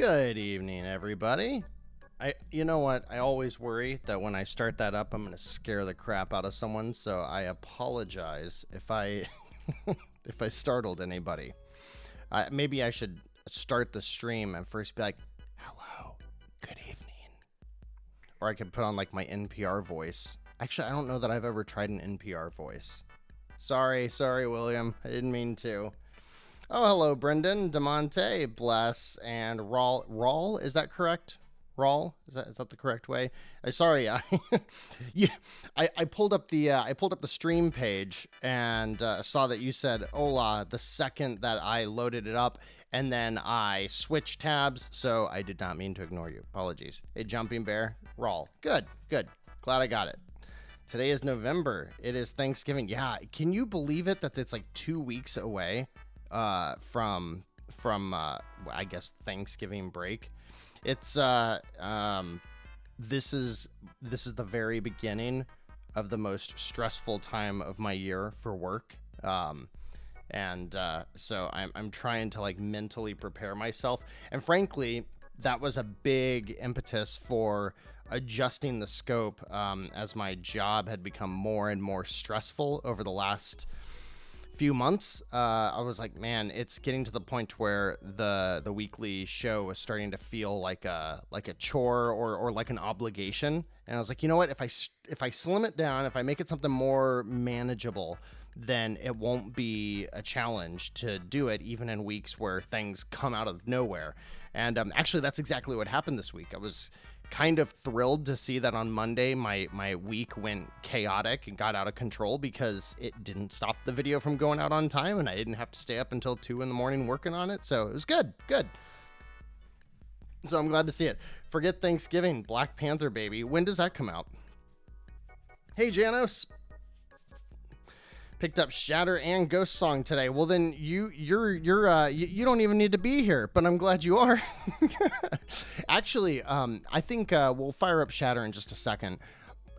Good evening, everybody. You know what? I always worry that when I start that up, I'm going to scare the crap out of someone. So I apologize if I if I startled anybody. Maybe I should start the stream and first be like, "Hello, good evening," or I could put on like my NPR voice. Actually, I don't know that I've ever tried an NPR voice. Sorry, William. I didn't mean to. Oh, hello, Brendan, Demonte, Bless, and Rawl. Rawl, is that correct? Rawl, is that the correct way? Sorry, I pulled up the stream page and saw that you said "Hola" the second that I loaded it up, and then I switched tabs, so I did not mean to ignore you. Apologies. Hey, Jumping Bear, Rawl. Good. Glad I got it. Today is November. It is Thanksgiving. Yeah, can you believe it that it's like 2 weeks away? From I guess Thanksgiving break. It's this is the very beginning of the most stressful time of my year for work. So I'm trying to like mentally prepare myself, and frankly that was a big impetus for adjusting the scope as my job had become more and more stressful over the last few months. I was like, man, it's getting to the point where the weekly show was starting to feel like a chore or like an obligation. And I was like, you know what, if I slim it down, if I make it something more manageable, then it won't be a challenge to do it even in weeks where things come out of nowhere. And actually that's exactly what happened this week. I was kind of thrilled to see that on Monday my week went chaotic and got out of control because it didn't stop the video from going out on time, and I didn't have to stay up until 2 a.m. working on it. So it was good. So I'm glad to see it. Forget Thanksgiving, Black Panther, baby. When does that come out? Hey, Janos. Picked up Shatter and Ghost Song today. Well, then you don't even need to be here, but I'm glad you are. Actually, I think we'll fire up Shatter in just a second.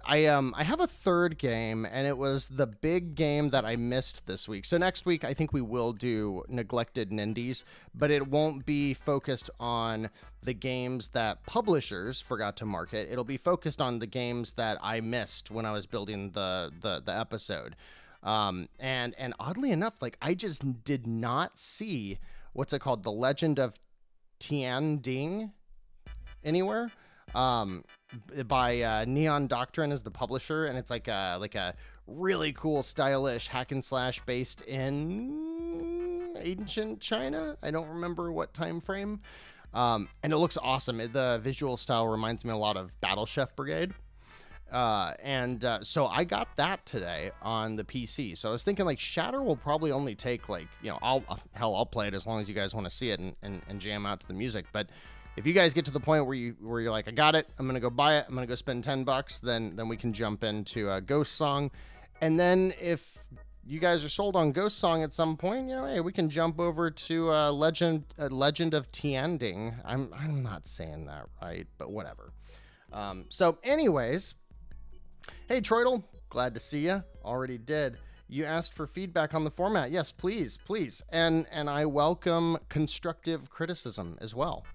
I have a third game, and it was the big game that I missed this week. So next week, I think we will do Neglected Nindies, but it won't be focused on the games that publishers forgot to market. It'll be focused on the games that I missed when I was building the episode. And oddly enough, like I just did not see what's it called, The Legend of Tian Ding anywhere. By Neon Doctrine is the publisher, and it's like a really cool, stylish hack and slash based in ancient China. I don't remember what time frame. And it looks awesome. The visual style reminds me a lot of Battle Chef Brigade. So I got that today on the PC. So I was thinking like Shatter will probably only take like, I'll play it as long as you guys want to see it and jam out to the music. But if you guys get to the point where you're like, I got it, I'm going to go buy it, I'm going to go spend $10, then we can jump into a Ghost Song. And then if you guys are sold on Ghost Song at some point, hey, we can jump over to Legend of Tianding. I'm not saying that right, but whatever. So anyways, hey, Troidel, glad to see you. Already did. You asked for feedback on the format. Yes, please. And I welcome constructive criticism as well.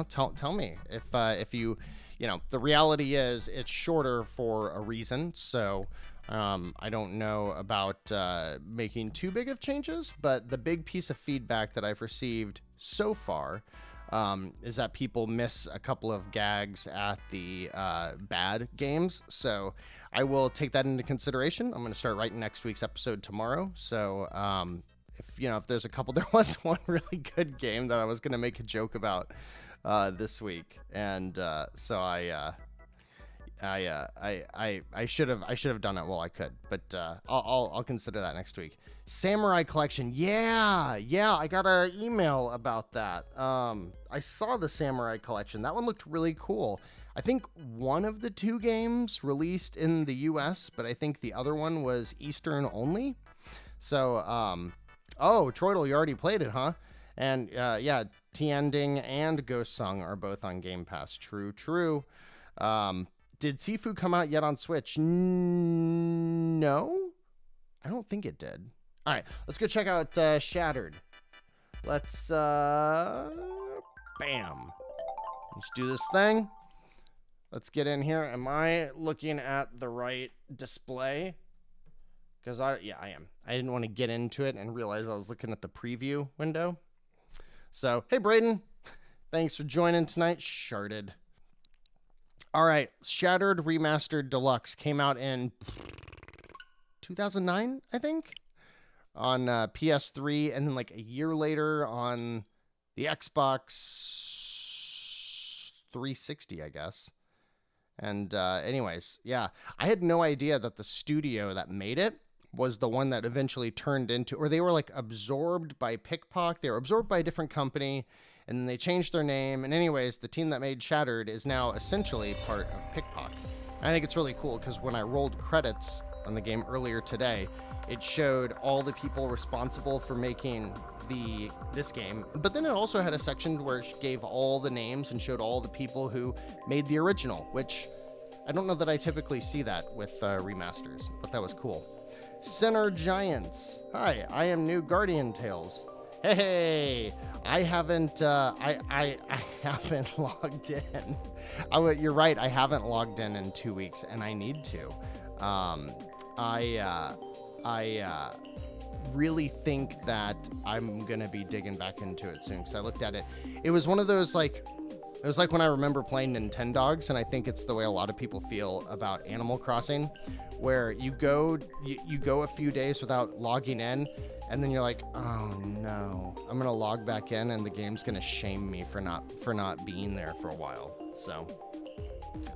Tell me if you, the reality is it's shorter for a reason. So I don't know about making too big of changes, but the big piece of feedback that I've received so far is that people miss a couple of gags at the bad games. So I will take that into consideration. I'm going to start writing next week's episode tomorrow. So if there's a couple, there was one really good game that I was going to make a joke about this week, and so I should have done it while I could, but I'll consider that next week. Samurai Collection, yeah, I got an email about that. I saw the Samurai Collection. That one looked really cool. I think one of the two games released in the US, but I think the other one was Eastern only. So, Troidel, you already played it, huh? And yeah, Tianding and Ghost Song are both on Game Pass. True. Did Sifu come out yet on Switch? No, I don't think it did. All right, let's go check out Shattered. Let's, bam. Let's do this thing. Let's get in here. Am I looking at the right display? Because yeah, I am. I didn't want to get into it and realize I was looking at the preview window. So, hey, Braden. Thanks for joining tonight. Sharded. All right. Shattered Remastered Deluxe came out in 2009, I think, on PS3. And then like a year later on the Xbox 360, I guess. And anyways, yeah, I had no idea that the studio that made it was the one that eventually turned into, or they were like absorbed by Pickpock. They were absorbed by a different company, and then they changed their name. And anyways, the team that made Shattered is now essentially part of Pickpock. I think it's really cool because when I rolled credits on the game earlier today, it showed all the people responsible for making this game, but then it also had a section where it gave all the names and showed all the people who made the original, which I don't know that I typically see that with remasters, but that was cool. Sinner Giants. Hi, I am new Guardian Tales. Hey, I haven't I haven't logged in. You're right, I haven't logged in 2 weeks, and I need to. I really think that I'm gonna be digging back into it soon, because I looked at it. It was one of those, like, it was like when I remember playing Nintendogs, and I think it's the way a lot of people feel about Animal Crossing, where you go a few days without logging in, and then you're like, oh no, I'm gonna log back in and the game's gonna shame me for not being there for a while. So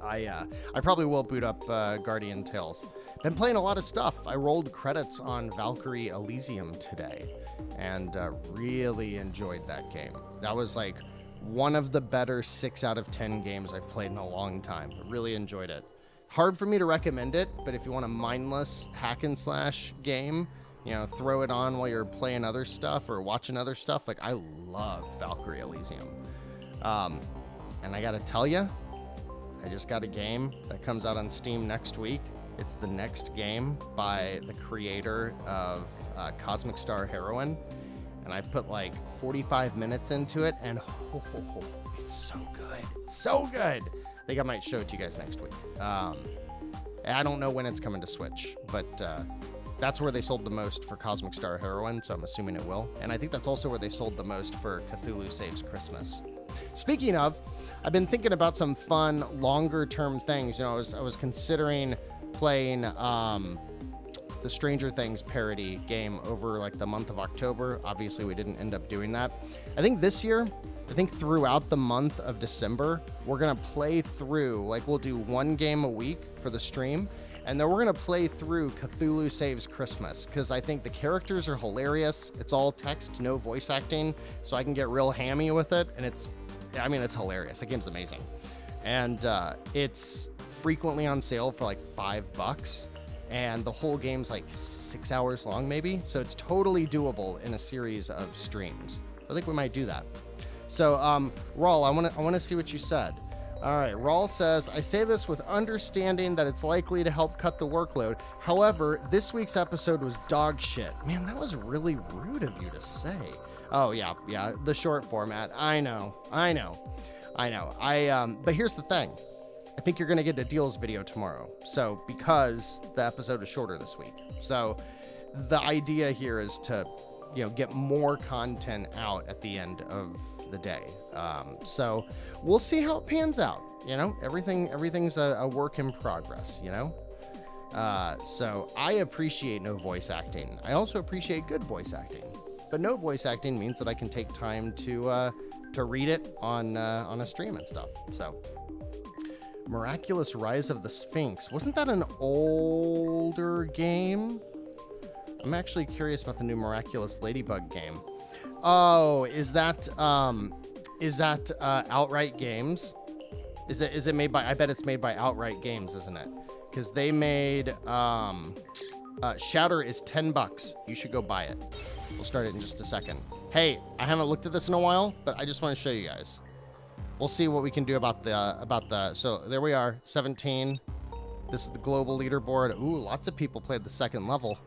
I probably will boot up Guardian Tales. Been playing a lot of stuff. I rolled credits on Valkyrie Elysium today, and really enjoyed that game. That was like one of the better 6 out of 10 games I've played in a long time. Really enjoyed it. Hard for me to recommend it, but if you want a mindless hack and slash game, you know, throw it on while you're playing other stuff or watching other stuff. Like, I love Valkyrie Elysium. And I gotta tell you, I just got a game that comes out on Steam next week. It's the next game by the creator of Cosmic Star Heroine. And I put like 45 minutes into it, and it's so good. It's so good. I think I might show it to you guys next week. I don't know when it's coming to Switch, but that's where they sold the most for Cosmic Star Heroine, so I'm assuming it will. And I think that's also where they sold the most for Cthulhu Saves Christmas. Speaking of, I've been thinking about some fun, longer-term things. You know, I was considering playing the Stranger Things parody game over like the month of October. Obviously, we didn't end up doing that. I think this year, throughout the month of December, we're going to play through, like, we'll do one game a week for the stream, and then we're going to play through Cthulhu Saves Christmas, because I think the characters are hilarious. It's all text, no voice acting, so I can get real hammy with it, and it's hilarious. The game's amazing. And it's frequently on sale for like $5, and the whole game's like 6 hours long, maybe. So it's totally doable in a series of streams. So I think we might do that. So, Raul, I want to see what you said. All right, Raul says, I say this with understanding that it's likely to help cut the workload. However, this week's episode was dog shit. Man, that was really rude of you to say. Oh, yeah, the short format. I know. But here's the thing. I think you're going to get a deals video tomorrow. So, because the episode is shorter this week. So, the idea here is to, get more content out at the end of the day. So, we'll see how it pans out. Everything's a work in progress, So, I appreciate no voice acting. I also appreciate good voice acting. But no voice acting means that I can take time to read it on a stream and stuff. So, Miraculous Rise of the Sphinx. Wasn't that an older game? I'm actually curious about the new Miraculous Ladybug game. Oh, is that Outright Games? Is it made by? I bet it's made by Outright Games, isn't it? Because they made Shatter is $10. You should go buy it. We'll start it in just a second. Hey, I haven't looked at this in a while, but I just want to show you guys. We'll see what we can do about the. So there we are, 17. This is the global leaderboard. Ooh, lots of people played the second level.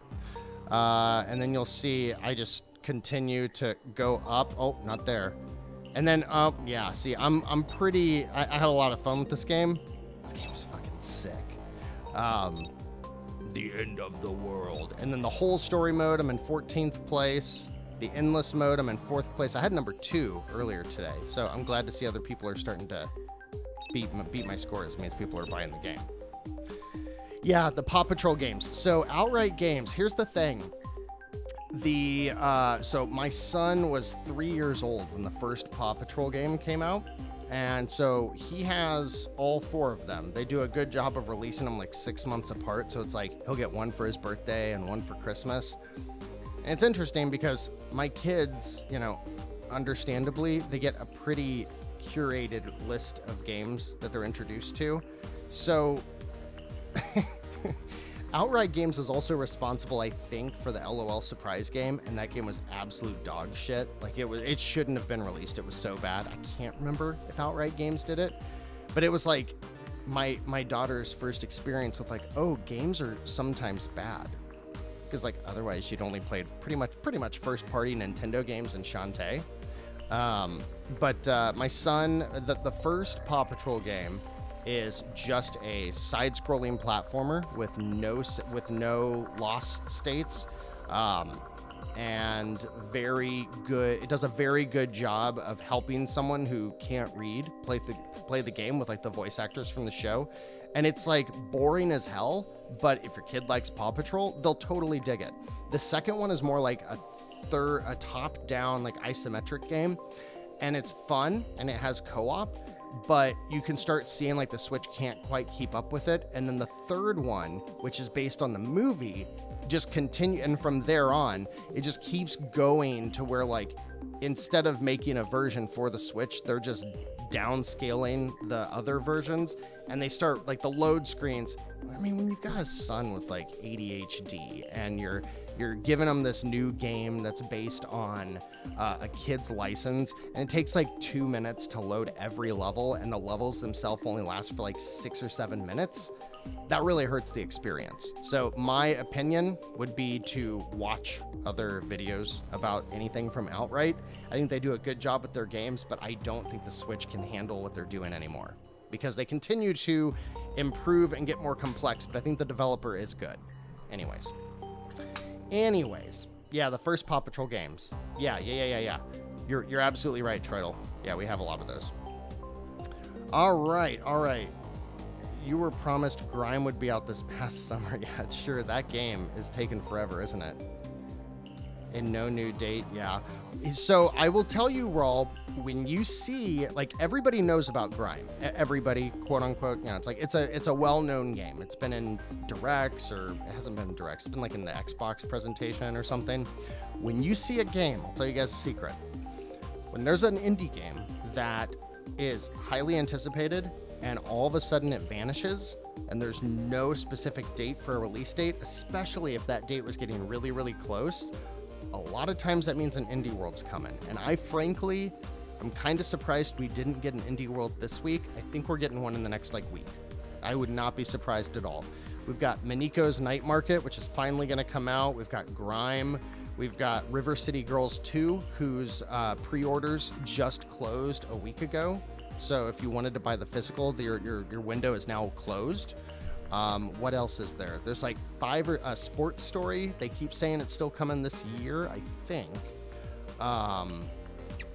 And then you'll see I just continue to go up. Oh, not there. And then, yeah, see, I'm pretty, I had a lot of fun with this game. This game's fucking sick. The end of the world. And then the whole story mode, I'm in 14th place. The endless mode, I'm in 4th place. I had number 2 earlier today, so I'm glad to see other people are starting to beat my scores. It means people are buying the game. Yeah, the Paw Patrol games. So Outright Games, here's the thing. So my son was 3 years old when the first Paw Patrol game came out. And so he has all 4 of them. They do a good job of releasing them like 6 months apart. So it's like he'll get one for his birthday and one for Christmas. And it's interesting because my kids, you know, understandably, they get a pretty curated list of games that they're introduced to. So Outright Games was also responsible, I think, for the LOL surprise game, and that game was absolute dog shit. Like it shouldn't have been released. It was so bad. I can't remember if Outright Games did it, but it was like my daughter's first experience with like, oh, games are sometimes bad, because like otherwise she'd only played pretty much first party Nintendo games and Shantae. But my son, the first Paw Patrol game is just a side-scrolling platformer with no loss states, and very good. It does a very good job of helping someone who can't read play the game with like the voice actors from the show. And it's like boring as hell, but if your kid likes Paw Patrol, they'll totally dig it. The second one is more like a top-down like isometric game, and it's fun and it has co-op. But you can start seeing like the Switch can't quite keep up with it. And then the third one, which is based on the movie, just continue. And from there on, it just keeps going to where like, instead of making a version for the Switch, they're just downscaling the other versions. And they start like the load screens. I mean, when you've got a son with like ADHD and you're giving them this new game that's based on a kid's license, and it takes like 2 minutes to load every level, and the levels themselves only last for like 6 or 7 minutes, that really hurts the experience. So my opinion would be to watch other videos about anything from Outright. I think they do a good job with their games, but I don't think the Switch can handle what they're doing anymore, because they continue to improve and get more complex, but I think the developer is good. Anyways, yeah, the first Paw Patrol games. Yeah. You're absolutely right, Troidle. Yeah, we have a lot of those. All right. You were promised Grime would be out this past summer. Yeah, sure. That game is taking forever, isn't it? And no new date. Yeah. So I will tell you, Raul, when you see, like, everybody knows about Grime. Everybody, quote unquote, you know, it's like it's a well-known game. It's been in Directs, or it hasn't been in Directs. It's been like in the Xbox presentation or something. When you see a game, I'll tell you guys a secret. When there's an indie game that is highly anticipated and all of a sudden it vanishes and there's no specific date for a release date, especially if that date was getting really, really close, a lot of times that means an indie world's coming. And I frankly, I'm kind of surprised we didn't get an indie world this week. I think we're getting one in the next like week. I would not be surprised at all. We've got Miniko's Night Market, which is finally going to come out. We've got Grime. We've got River City Girls 2, whose pre-orders just closed a week ago. So if you wanted to buy the physical, your window is now closed. What else is there? There's like 5 Sports Story. They keep saying it's still coming this year, I think.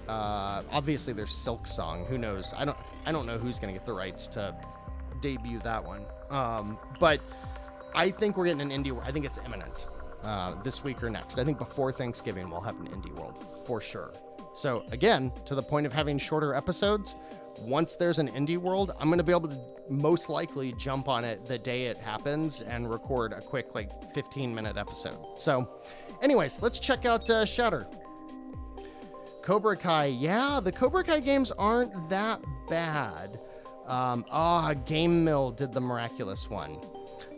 Obviously there's Silk Song. Who knows? I don't know who's gonna get the rights to debut that one. But I think we're getting an indie. I think it's imminent this week or next. I think before Thanksgiving we'll have an indie world for sure. So again, to the point of having shorter episodes, once there's an indie world, I'm going to be able to most likely jump on it the day it happens and record a quick like 15-minute episode. So anyways, let's check out Shatter. Cobra Kai. Yeah, the Cobra Kai games aren't that bad. Game Mill did the Miraculous one.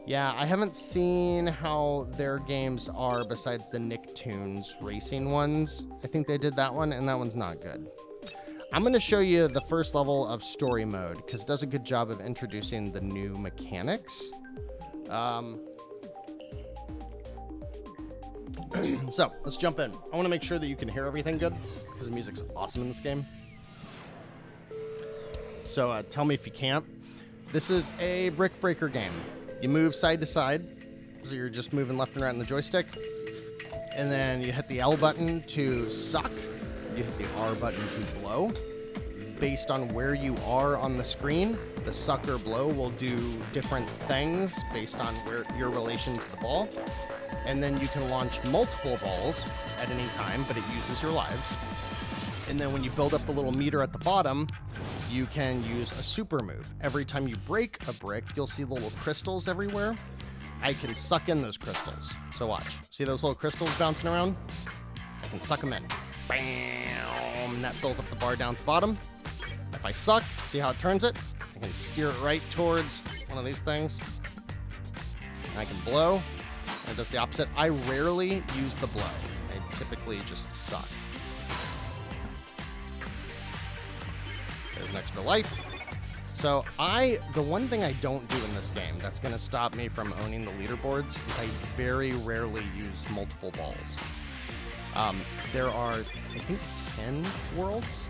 Yeah, I haven't seen how their games are besides the Nicktoons racing ones. I think they did that one, and that one's not good. I'm going to show you the first level of story mode, because it does a good job of introducing the new mechanics. So, let's jump in. I want to make sure that you can hear everything good, because the music's awesome in this game. So tell me if you can't. This is a brick breaker game. You move side to side, so you're just moving left and right on the joystick. And then you hit the L button to suck. You hit the R button to blow. Based on where you are on the screen, the suck or blow will do different things based on where your relation to the ball. And then you can launch multiple balls at any time, but it uses your lives. And then when you build up the little meter at the bottom, you can use a super move. Every time you break a brick, you'll see little crystals everywhere. I can suck in those crystals. So watch. See those little crystals bouncing around? I can suck them in. Bam! And that fills up the bar down at the bottom. If I suck, see how it turns it? I can steer it right towards one of these things. And I can blow. And it does the opposite. I rarely use the blow. I typically just suck. There's an extra life. So the one thing I don't do in this game that's going to stop me from owning the leaderboards is I very rarely use multiple balls. There are, I think, 10 worlds,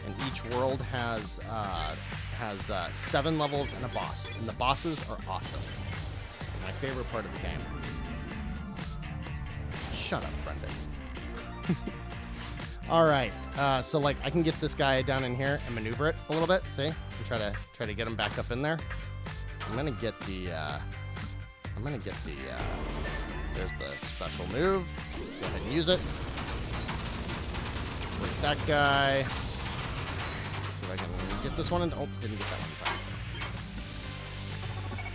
and each world has 7 levels and a boss, and the bosses are awesome. My favorite part of the game. Shut up, Brendan. All right, so like I can get this guy down in here and maneuver it a little bit. See, and try to get him back up in there. I'm gonna get the. There's the special move. Go ahead and use it. With that guy. See if I can get this one. Oh, didn't get that one.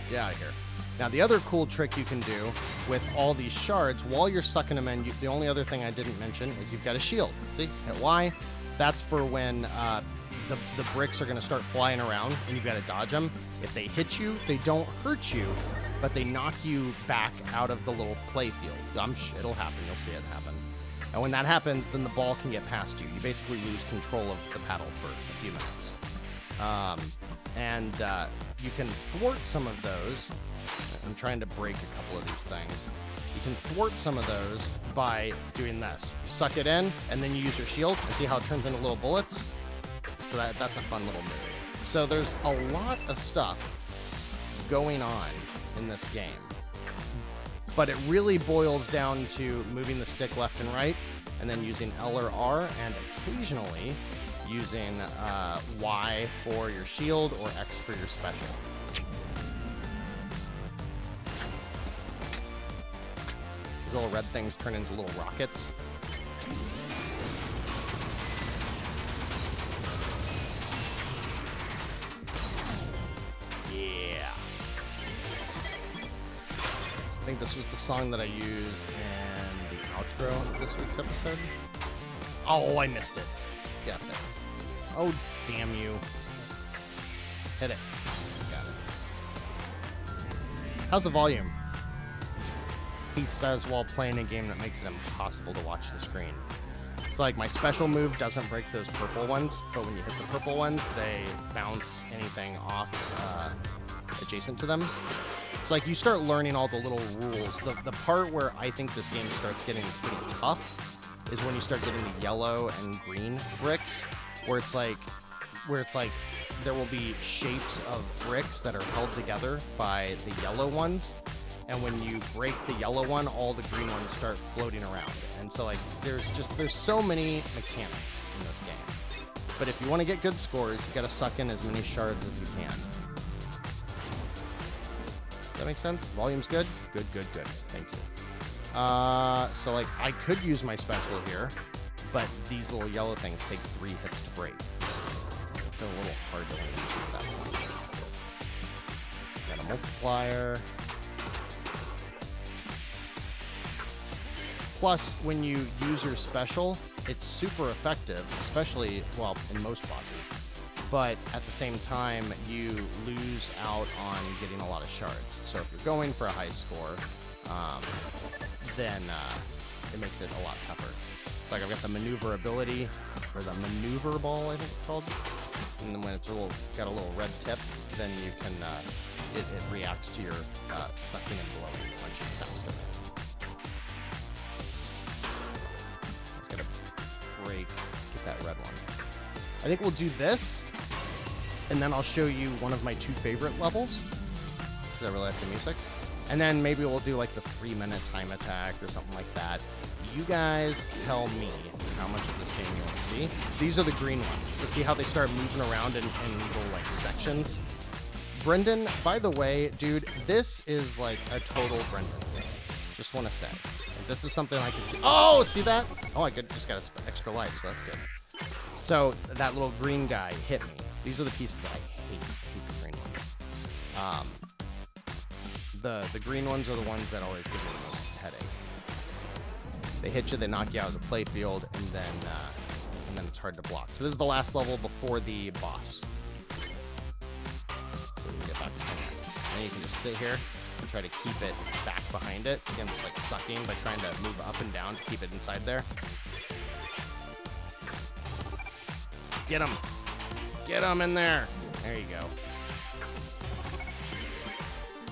Get out of here. Now, the other cool trick you can do with all these shards, while you're sucking them in, the only other thing I didn't mention is you've got a shield. See? Hit Y. That's for when the bricks are going to start flying around, and you've got to dodge them. If they hit you, they don't hurt you, but they knock you back out of the little play field. It'll happen. You'll see it happen. And when that happens, then the ball can get past you. You basically lose control of the paddle for a few minutes. You can thwart some of those. I'm trying to break a couple of these things. You can thwart some of those by doing this. You suck it in, and then you use your shield, and see how it turns into little bullets? So that's a fun little move. So there's a lot of stuff going on in this game. But it really boils down to moving the stick left and right, and then using L or R, and occasionally using Y for your shield or X for your special. These little red things turn into little rockets. Yeah. I think this was the song that I used in the outro of this week's episode. Oh, I missed it. Get up there. Oh, damn you. Hit it. Got it. How's the volume? He says while playing a game that makes it impossible to watch the screen. So like my special move doesn't break those purple ones, but when you hit the purple ones, they bounce anything off adjacent to them. So like you start learning all the little rules. The part where I think this game starts getting pretty tough is when you start getting the yellow and green bricks, where it's like there will be shapes of bricks that are held together by the yellow ones. And when you break the yellow one, all the green ones start floating around. And so like there's so many mechanics in this game. But if you want to get good scores, you gotta suck in as many shards as you can. Does that make sense? Volume's good? Good. Thank you. So like I could use my special here, but these little yellow things take 3 hits to break. It's a little hard to land at that point. Got a multiplier. Plus, when you use your special, it's super effective, especially, well, in most bosses. But at the same time, you lose out on getting a lot of shards. So if you're going for a high score, then it makes it a lot tougher. So like I've got the maneuverability, or the maneuver ball, I think it's called. And then when it's got a little red tip, then you can, it reacts to your sucking and blowing much faster. Just gotta break, get that red one. I think we'll do this, and then I'll show you one of my 2 favorite levels, because I really like the music. And then maybe we'll do like the 3-minute time attack or something like that. You guys tell me how much of this game you want to see. These are the green ones. So see how they start moving around in little like sections? Brendan, by the way, dude, this is like a total Brendan thing. Just want to say. If this is something I can see. Oh, see that? Oh, I just got an extra life, so that's good. So that little green guy hit me. These are the pieces that I hate. I hate the green ones. The green ones are the ones that always give me the most headache. They hit you, they knock you out of the playfield, and then it's hard to block. So this is the last level before the boss. So we can get back to that. And then you can just sit here and try to keep it back behind it. See, I'm just like sucking by trying to move up and down to keep it inside there. Get him! Get him in there! There you go.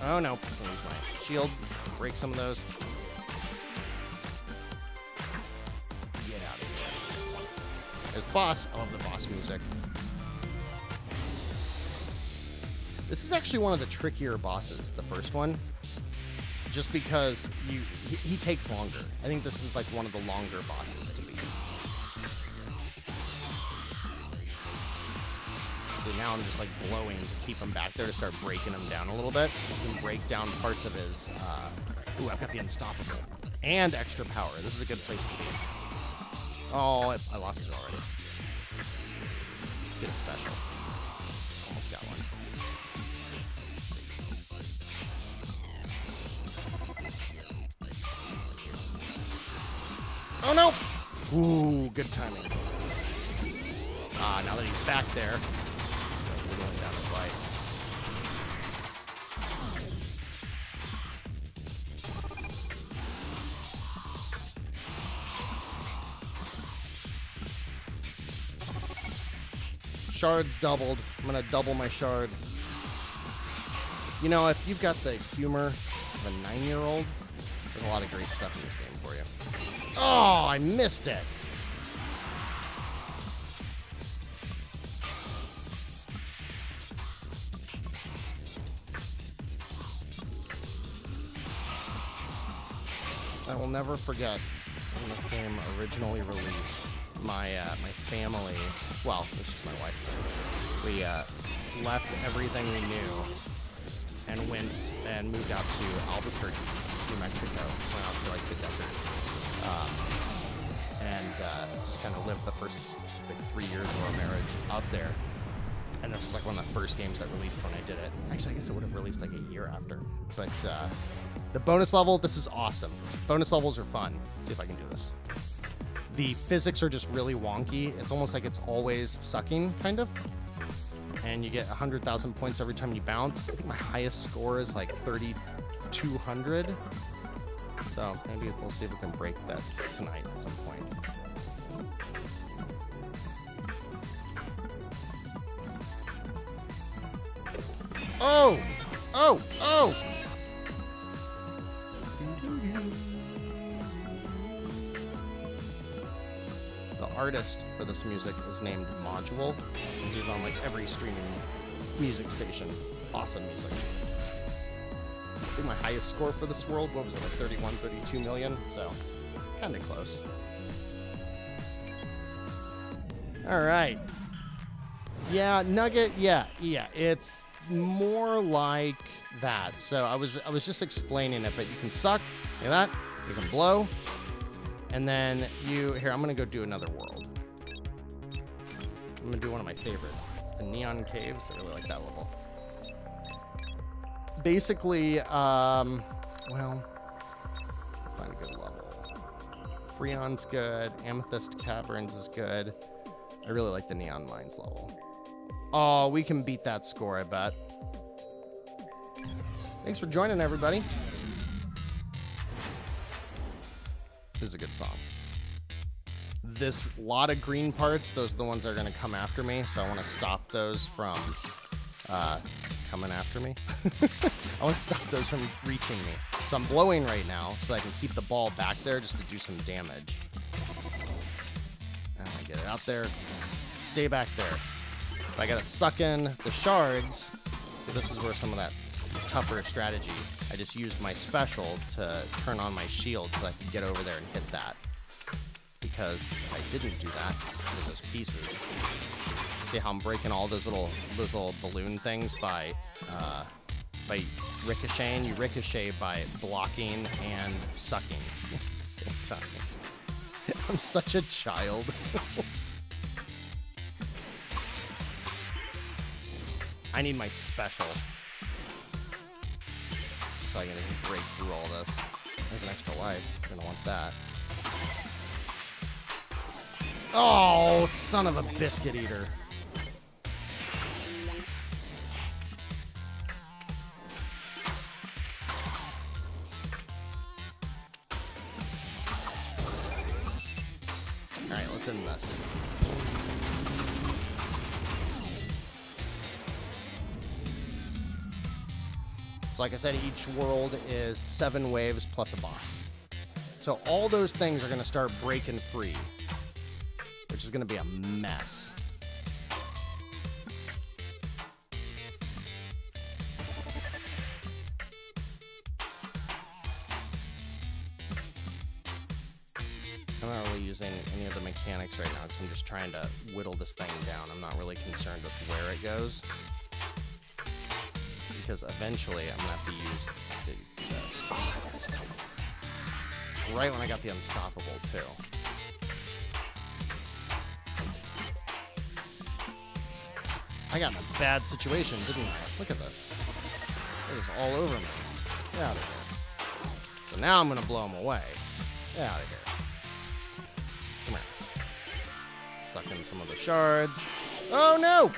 Oh no, I'll use my shield, break some of those. Get out of here. There's the boss. I love the boss music. This is actually one of the trickier bosses, the first one. Just because he takes longer. I think this is like one of the longer bosses to beat. So now I'm just like blowing to keep him back there to start breaking him down a little bit. You can break down parts of his... Ooh, I've got the unstoppable. And extra power. This is a good place to be. Oh, I lost it already. Let's get a special. Almost got one. Oh no! Ooh, good timing. Now that he's back there, we're going down the fight. Shards doubled. I'm gonna double my shard. You know, if you've got the humor of a 9-year-old, there's a lot of great stuff in this game for you. Oh, I missed it. I will never forget when this game originally released. My family, well, it's just my wife. We left everything we knew and went and moved out to Albuquerque, New Mexico. Went out to like the desert, and just kind of lived the first like 3 years of our marriage out there. And this was like one of the first games that released when I did it. Actually, I guess it would have released like a year after. But the bonus level, this is awesome. Bonus levels are fun. Let's see if I can do this. The physics are just really wonky. It's almost like it's always sucking, kind of. And you get 100,000 points every time you bounce. I think my highest score is like 3,200. So maybe we'll see if we can break that tonight at some point. Oh! Oh! Oh! The artist for this music is named Module. He's on like every streaming music station. Awesome music. I think my highest score for this world, what was it, like 31, 32 million? So, kind of close. Alright. Yeah, Nugget, yeah, it's more like that. So I was just explaining it, but you can suck, look at that, you can blow, and then here, I'm gonna go do another world. I'm gonna do one of my favorites, the Neon Caves. I really like that level. Basically, well, find a good level. Freon's good, Amethyst Caverns is good. I really like the Neon Mines level. Oh, we can beat that score, I bet. Thanks for joining, everybody. This is a good song. This lot of green parts, those are the ones that are going to come after me, so I want to stop those from coming after me. I want to stop those from reaching me. So I'm blowing right now so I can keep the ball back there just to do some damage. And I get it out there. Stay back there. If I gotta suck in the shards, so this is where some of that tougher strategy. I just used my special to turn on my shield so I could get over there and hit that. Because if I didn't do that with those pieces, see how I'm breaking all those little balloon things by ricocheting. You ricochet by blocking and sucking at the same time. I'm such a child. I need my special so I can break through all this. There's an extra life. You're gonna want that. Oh, son of a biscuit eater. Alright, let's end this. So like I said, each world is 7 waves plus a boss. So all those things are going to start breaking free, which is going to be a mess. I'm not really using any of the mechanics right now because I'm just trying to whittle this thing down. I'm not really concerned with where it goes, because eventually I'm going to have to use this. Oh, that's right when I got the unstoppable, too. I got in a bad situation, didn't I? Look at this. It was all over me. Get out of here. So now I'm going to blow him away. Get out of here. Come here. Suck in some of the shards. Oh, no!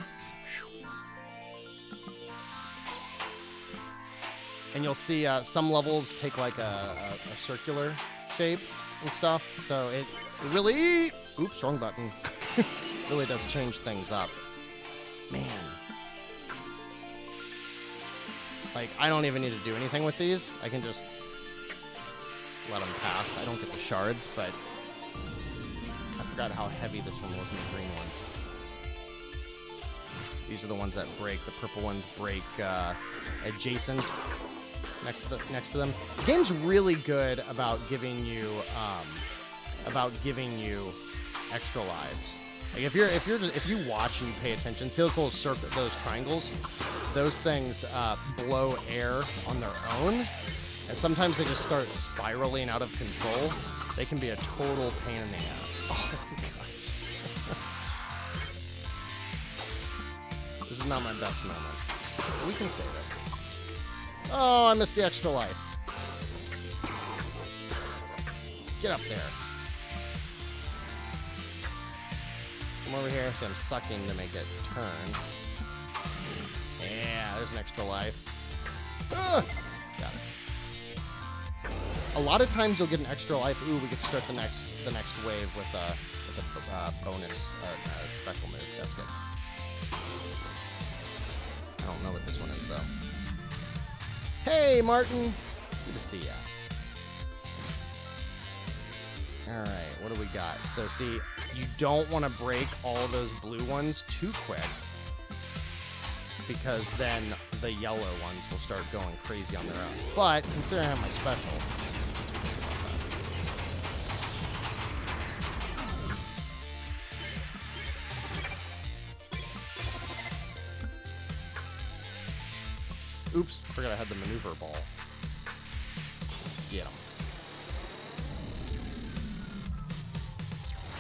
And you'll see some levels take like a circular shape and stuff. So it really... Oops, wrong button. Really does change things up. Man. Like, I don't even need to do anything with these. I can just let them pass. I don't get the shards, but I forgot how heavy this one was in the green ones. These are the ones that break. The purple ones break adjacent next to them. The game's really good about giving you extra lives. Like if you watch and you pay attention, see those little circle, those triangles, those things blow air on their own, and sometimes they just start spiraling out of control. They can be a total pain in the ass. Oh my gosh. This is not my best moment. We can save it. Oh, I missed the extra life. Get up there. Come over here. See, I'm sucking to make it turn. Yeah, there's an extra life. Got it. A lot of times you'll get an extra life. Ooh, we get to start the next wave with a bonus special move. That's good. I don't know what this one is though. Hey, Martin. Good to see ya. All right, what do we got? So, see, you don't want to break all those blue ones too quick, because then the yellow ones will start going crazy on their own. But considering I have my special, oops, I forgot I had the maneuver ball. Get him.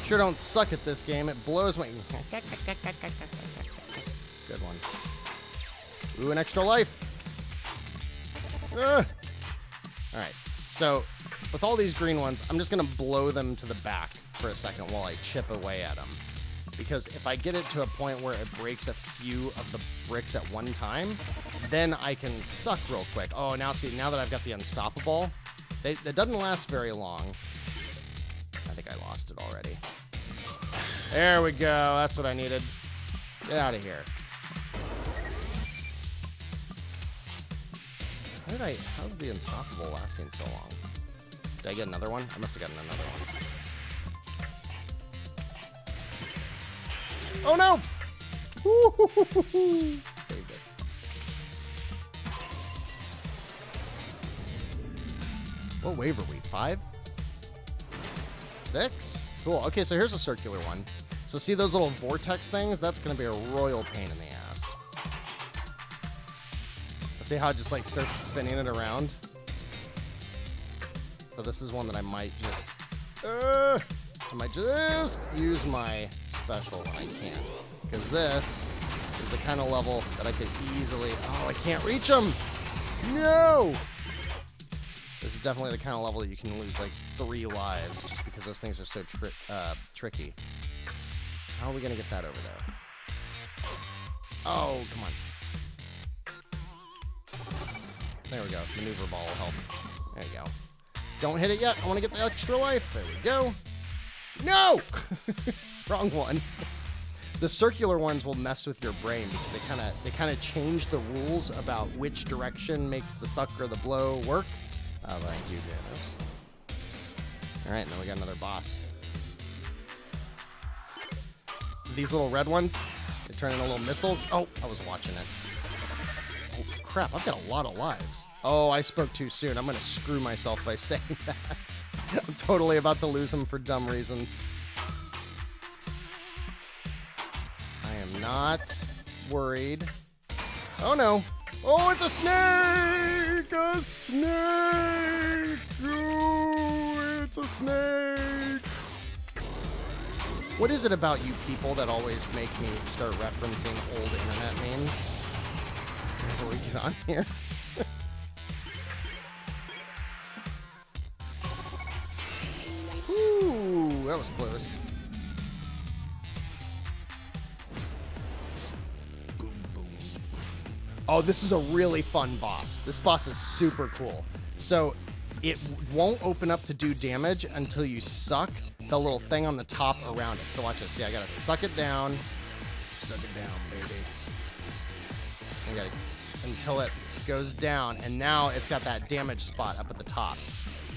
Sure don't suck at this game. It blows my... Good one. Ooh, an extra life. Ugh. All right. So, with all these green ones, I'm just going to blow them to the back for a second while I chip away at them. Because if I get it to a point where it breaks a few of the bricks at one time, then I can suck real quick. Oh, now see, now that I've got the unstoppable, it doesn't last very long. I think I lost it already. There we go. That's what I needed. Get out of here. How's the unstoppable lasting so long? Did I get another one? I must have gotten another one. Oh no! Saved it. What wave are we? 5? 6? Cool. Okay, so here's a circular one. So see those little vortex things? That's going to be a royal pain in the ass. See how it just like starts spinning it around? So this is one that I might just use my special when I can. Because this is the kind of level that I could easily... Oh, I can't reach them! No! This is definitely the kind of level that you can lose like 3 lives just because those things are so tricky. How are we going to get that over there? Oh, come on. There we go. Maneuver ball will help. There you go. Don't hit it yet. I want to get the extra life. There we go. No! Wrong one. The circular ones will mess with your brain because they kind of change the rules about which direction makes the suck or the blow work. Thank you, Dennis. All right, now we got another boss. These little red ones, they turn into little missiles. Oh, I was watching it. Oh, crap, I've got a lot of lives. Oh, I spoke too soon. I'm going to screw myself by saying that. I'm totally about to lose them for dumb reasons. I am not worried. Oh, no. Oh, it's a snake! A snake! Oh, it's a snake! What is it about you people that always make me start referencing old internet memes? Before we get on here. Ooh, that was close. Boom, boom. Oh, this is a really fun boss. This boss is super cool. So it won't open up to do damage until you suck the little thing on the top around it. So watch this. See, I gotta suck it down. Suck it down, baby. I gotta, until it goes down, and now it's got that damage spot up at the top.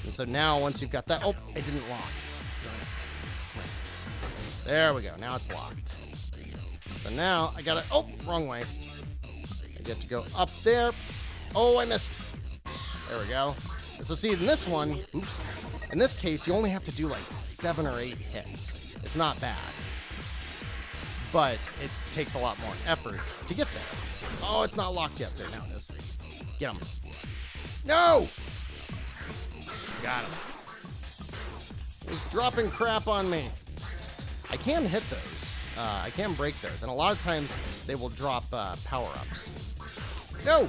And so now, once you've got that, oh, it didn't lock. There we go. Now it's locked. So now I gotta, oh, wrong way. I get to go up there. Oh, I missed. There we go. So see, in this one, oops, in this case, you only have to do like 7 or 8 hits. It's not bad. But it takes a lot more effort to get there. Oh, it's not locked yet. There, now it is. Get him. No! Got him. He's dropping crap on me. I can hit those. I can break those. And a lot of times, they will drop power-ups. No!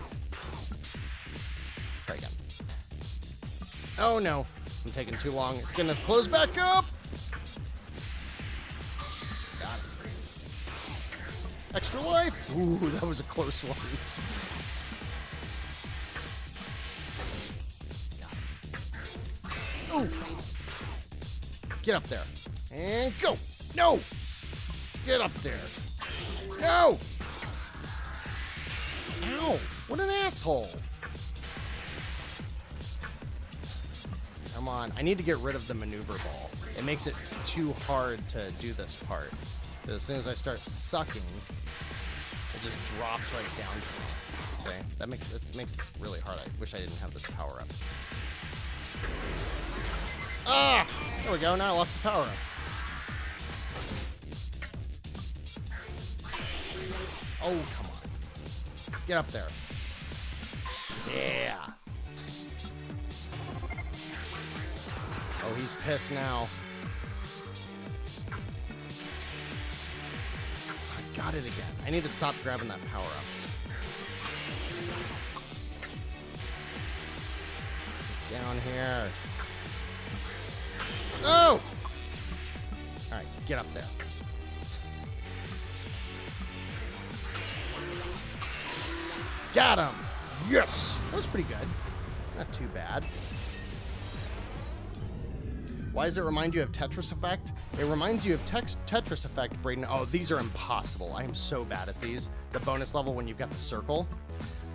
Try again. Oh, no. I'm taking too long. It's going to close back up. Got it. Extra life. Ooh, that was a close one. Got it. Ooh. Get up there. And go. No. Get up there. No. Ow. What an asshole. Come on. I need to get rid of the maneuver ball. It makes it too hard to do this part. Because as soon as I start sucking, it just drops right down to me. Okay? That makes this really hard. I wish I didn't have this power up. Ah! There we go. Now I lost the power up. Oh, come on. Get up there. Yeah. Oh, he's pissed now. I got it again. I need to stop grabbing that power up. Down here. Oh! Alright, get up there. Got him! Yes! That was pretty good. Not too bad. Why does it remind you of Tetris Effect? It reminds you of Tetris Effect, Braden. Oh, these are impossible. I am so bad at these. The bonus level when you've got the circle.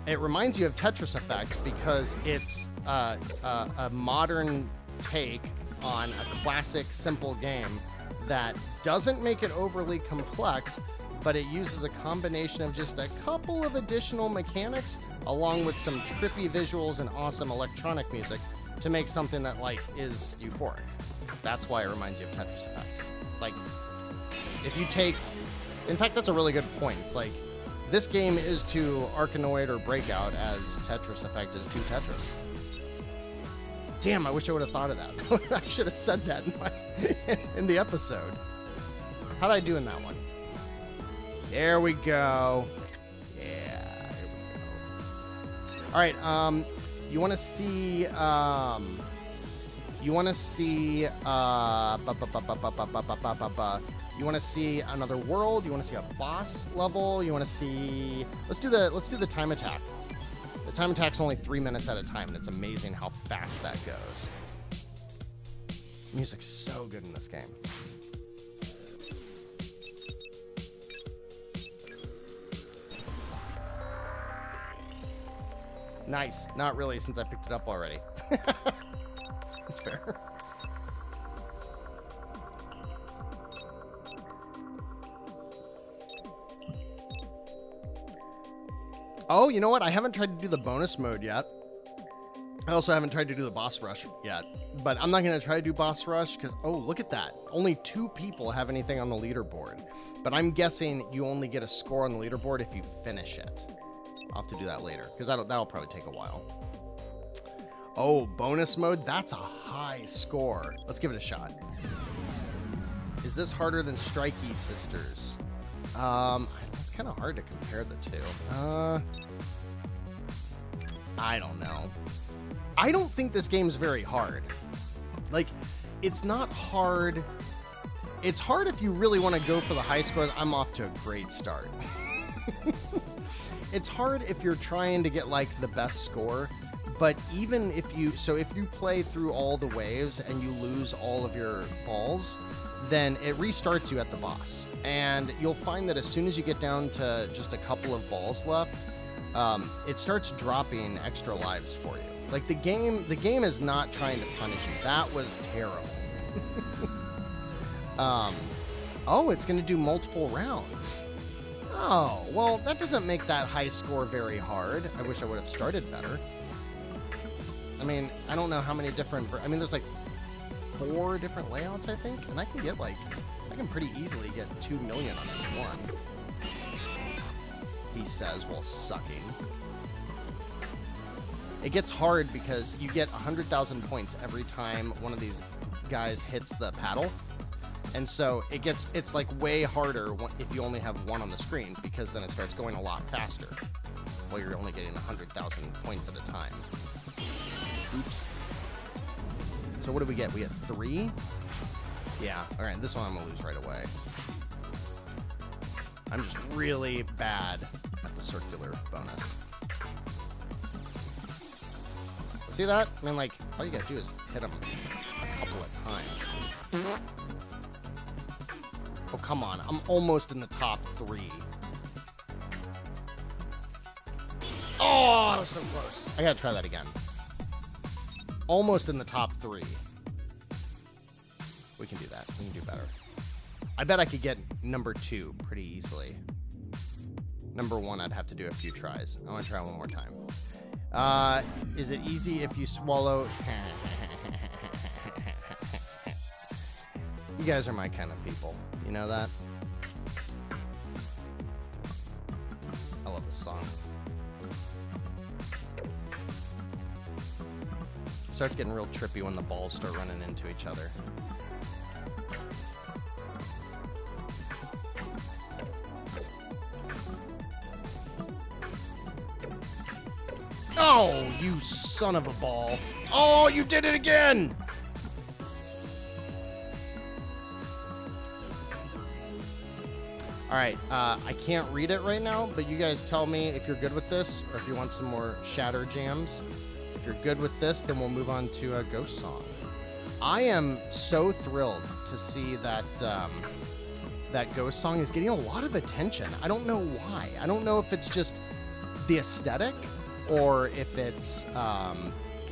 It reminds you of Tetris Effect because it's a modern take on a classic, simple game that doesn't make it overly complex, but it uses a combination of just a couple of additional mechanics along with some trippy visuals and awesome electronic music to make something that like is euphoric. That's why it reminds you of Tetris Effect. It's like, if you take, in fact, that's a really good point. It's like, this game is to Arkanoid or Breakout as Tetris Effect is to Tetris. Damn, I wish I would have thought of that. I should have said that in the episode. How'd I do in that one? There we go. Yeah, there we go. All right, you want to see, you want to see another world? You want to see a boss level? You want to see, let's do the time attack. The time attack's only 3 minutes at a time, and it's amazing how fast that goes. Music's so good in this game. Nice. Not really, since I picked it up already. That's fair. Oh, you know what? I haven't tried to do the bonus mode yet. I also haven't tried to do the boss rush yet. But I'm not going to try to do boss rush because, oh, look at that. Only 2 people have anything on the leaderboard. But I'm guessing you only get a score on the leaderboard if you finish it. I'll have to do that later because that'll probably take a while. Oh, bonus mode? That's a high score. Let's give it a shot. Is this harder than Strikey Sisters? It's kind of hard to compare the two. I don't know. I don't think this game's very hard. Like, it's not hard. It's hard if you really want to go for the high scores. I'm off to a great start. It's hard if you're trying to get, like, the best score. But even if you play through all the waves and you lose all of your balls, then it restarts you at the boss. And you'll find that as soon as you get down to just a couple of balls left, it starts dropping extra lives for you. Like, the game is not trying to punish you. That was terrible. Oh, it's going to do multiple rounds. Oh, well, that doesn't make that high score very hard. I wish I would have started better. I mean, I don't know how many different... I mean, there's like 4 different layouts, I think. And I can pretty easily get 2 million on each one. He says while sucking. It gets hard because you get 100,000 points every time one of these guys hits the paddle. And so it's like way harder if you only have one on the screen, because then it starts going a lot faster while you're only getting 100,000 points at a time. Oops. So what do we get? We get 3? Yeah. All right. This one I'm going to lose right away. I'm just really bad at the circular bonus. See that? I mean, like, all you got to do is hit them a couple of times. Oh, come on. I'm almost in the top 3. Oh, that was so close. I got to try that again. Almost in the top 3. We can do that. We can do better. I bet I could get number 2 pretty easily. Number 1, I'd have to do a few tries. I want to try one more time. Is it easy if you swallow? You guys are my kind of people. You know that? I love this song. It starts getting real trippy when the balls start running into each other. Oh, you son of a ball. Oh, you did it again! Alright, I can't read it right now, but you guys tell me if you're good with this, or if you want some more Shatter jams. If you're good with this, then we'll move on to a Ghost Song. I am so thrilled to see that that Ghost Song is getting a lot of attention. I don't know why. I don't know if it's just the aesthetic, or if it's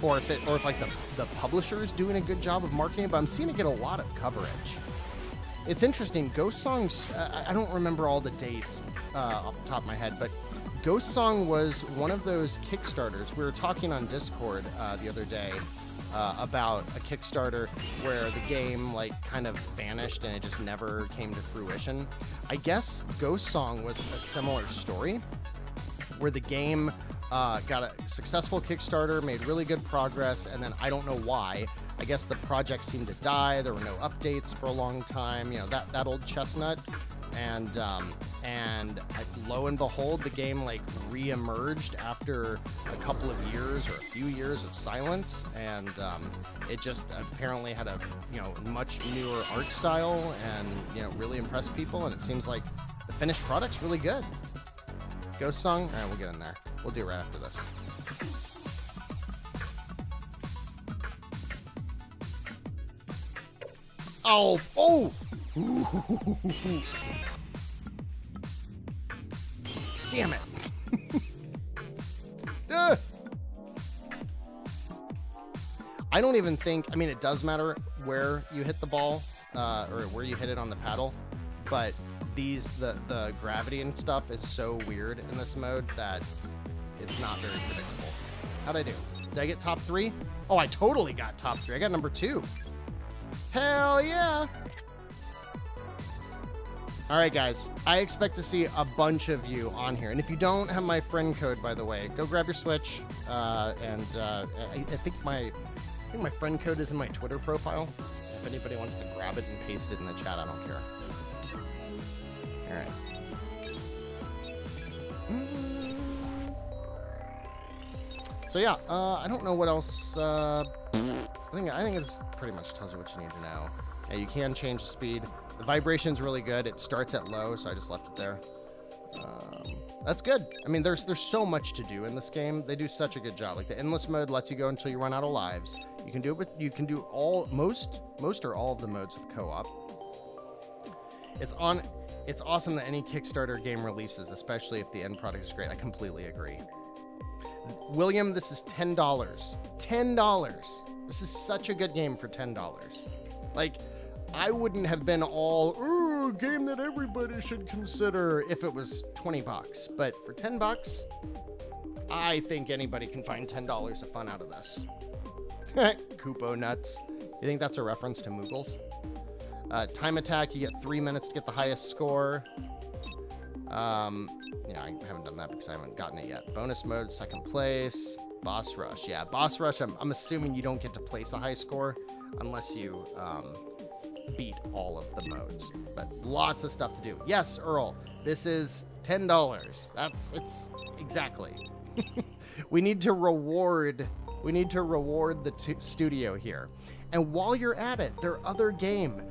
or if like the publisher's doing a good job of marketing, but I'm seeing it get a lot of coverage. It's interesting. Ghost Songs, I don't remember all the dates off the top of my head, but Ghost Song was one of those Kickstarters. We were talking on Discord the other day about a Kickstarter where the game like kind of vanished and it just never came to fruition. I guess Ghost Song was a similar story where the game got a successful Kickstarter, made really good progress, and then I don't know why. I guess the project seemed to die. There were no updates for a long time. You know, that old chestnut. And lo and behold, the game like re-emerged after a couple of years or a few years of silence, and it just apparently had a much newer art style and really impressed people. And it seems like the finished product's really good. Ghost Song, all right, we'll get in there. We'll do it right after this. Oh! Damn it. I don't even think, I mean, it does matter where you hit the ball, or where you hit it on the paddle, but the gravity and stuff is so weird in this mode that it's not very predictable. How'd I do? Did I get top 3? Oh, I totally got top 3. I got number 2. Hell yeah. All right, guys, I expect to see a bunch of you on here. And if you don't have my friend code, by the way, go grab your Switch. I think my friend code is in my Twitter profile. If anybody wants to grab it and paste it in the chat, I don't care. All right. So yeah, I don't know what else. I think it pretty much tells you what you need to know. Yeah, you can change the speed. The vibration's really good. It starts at low, so I just left it there. That's good. I mean, there's so much to do in this game. They do such a good job. Like the endless mode lets you go until you run out of lives. You can do most or all of the modes with co-op. It's awesome that any Kickstarter game releases, especially if the end product is great. I completely agree. William, this is $10. $10. This is such a good game for $10. Like, I wouldn't have been all, ooh, a game that everybody should consider if it was $20. But for $10, I think anybody can find $10 of fun out of this. Koopo nuts. You think that's a reference to Moogles? Time attack, you get 3 minutes to get the highest score. Yeah, I haven't done that because I haven't gotten it yet. Bonus mode, second place. Boss rush. Yeah, boss rush, I'm assuming you don't get to place a high score unless you beat all of the modes. But lots of stuff to do. Yes, Earl, this is $10. It's exactly. We need to reward the studio here. And while you're at it, their other game,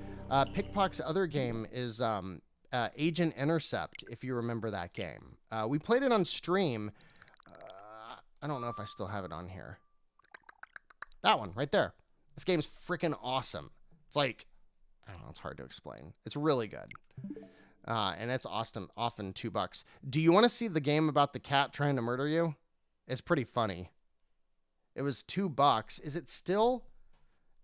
Pickpock's other game is Agent Intercept, if you remember that game. We played it on stream. I don't know if I still have it on here. That one right there. This game's freaking awesome. It's like, I don't know, it's hard to explain. It's really good. And it's awesome, often $2. Do you want to see the game about the cat trying to murder you? It's pretty funny. It was $2. Is it still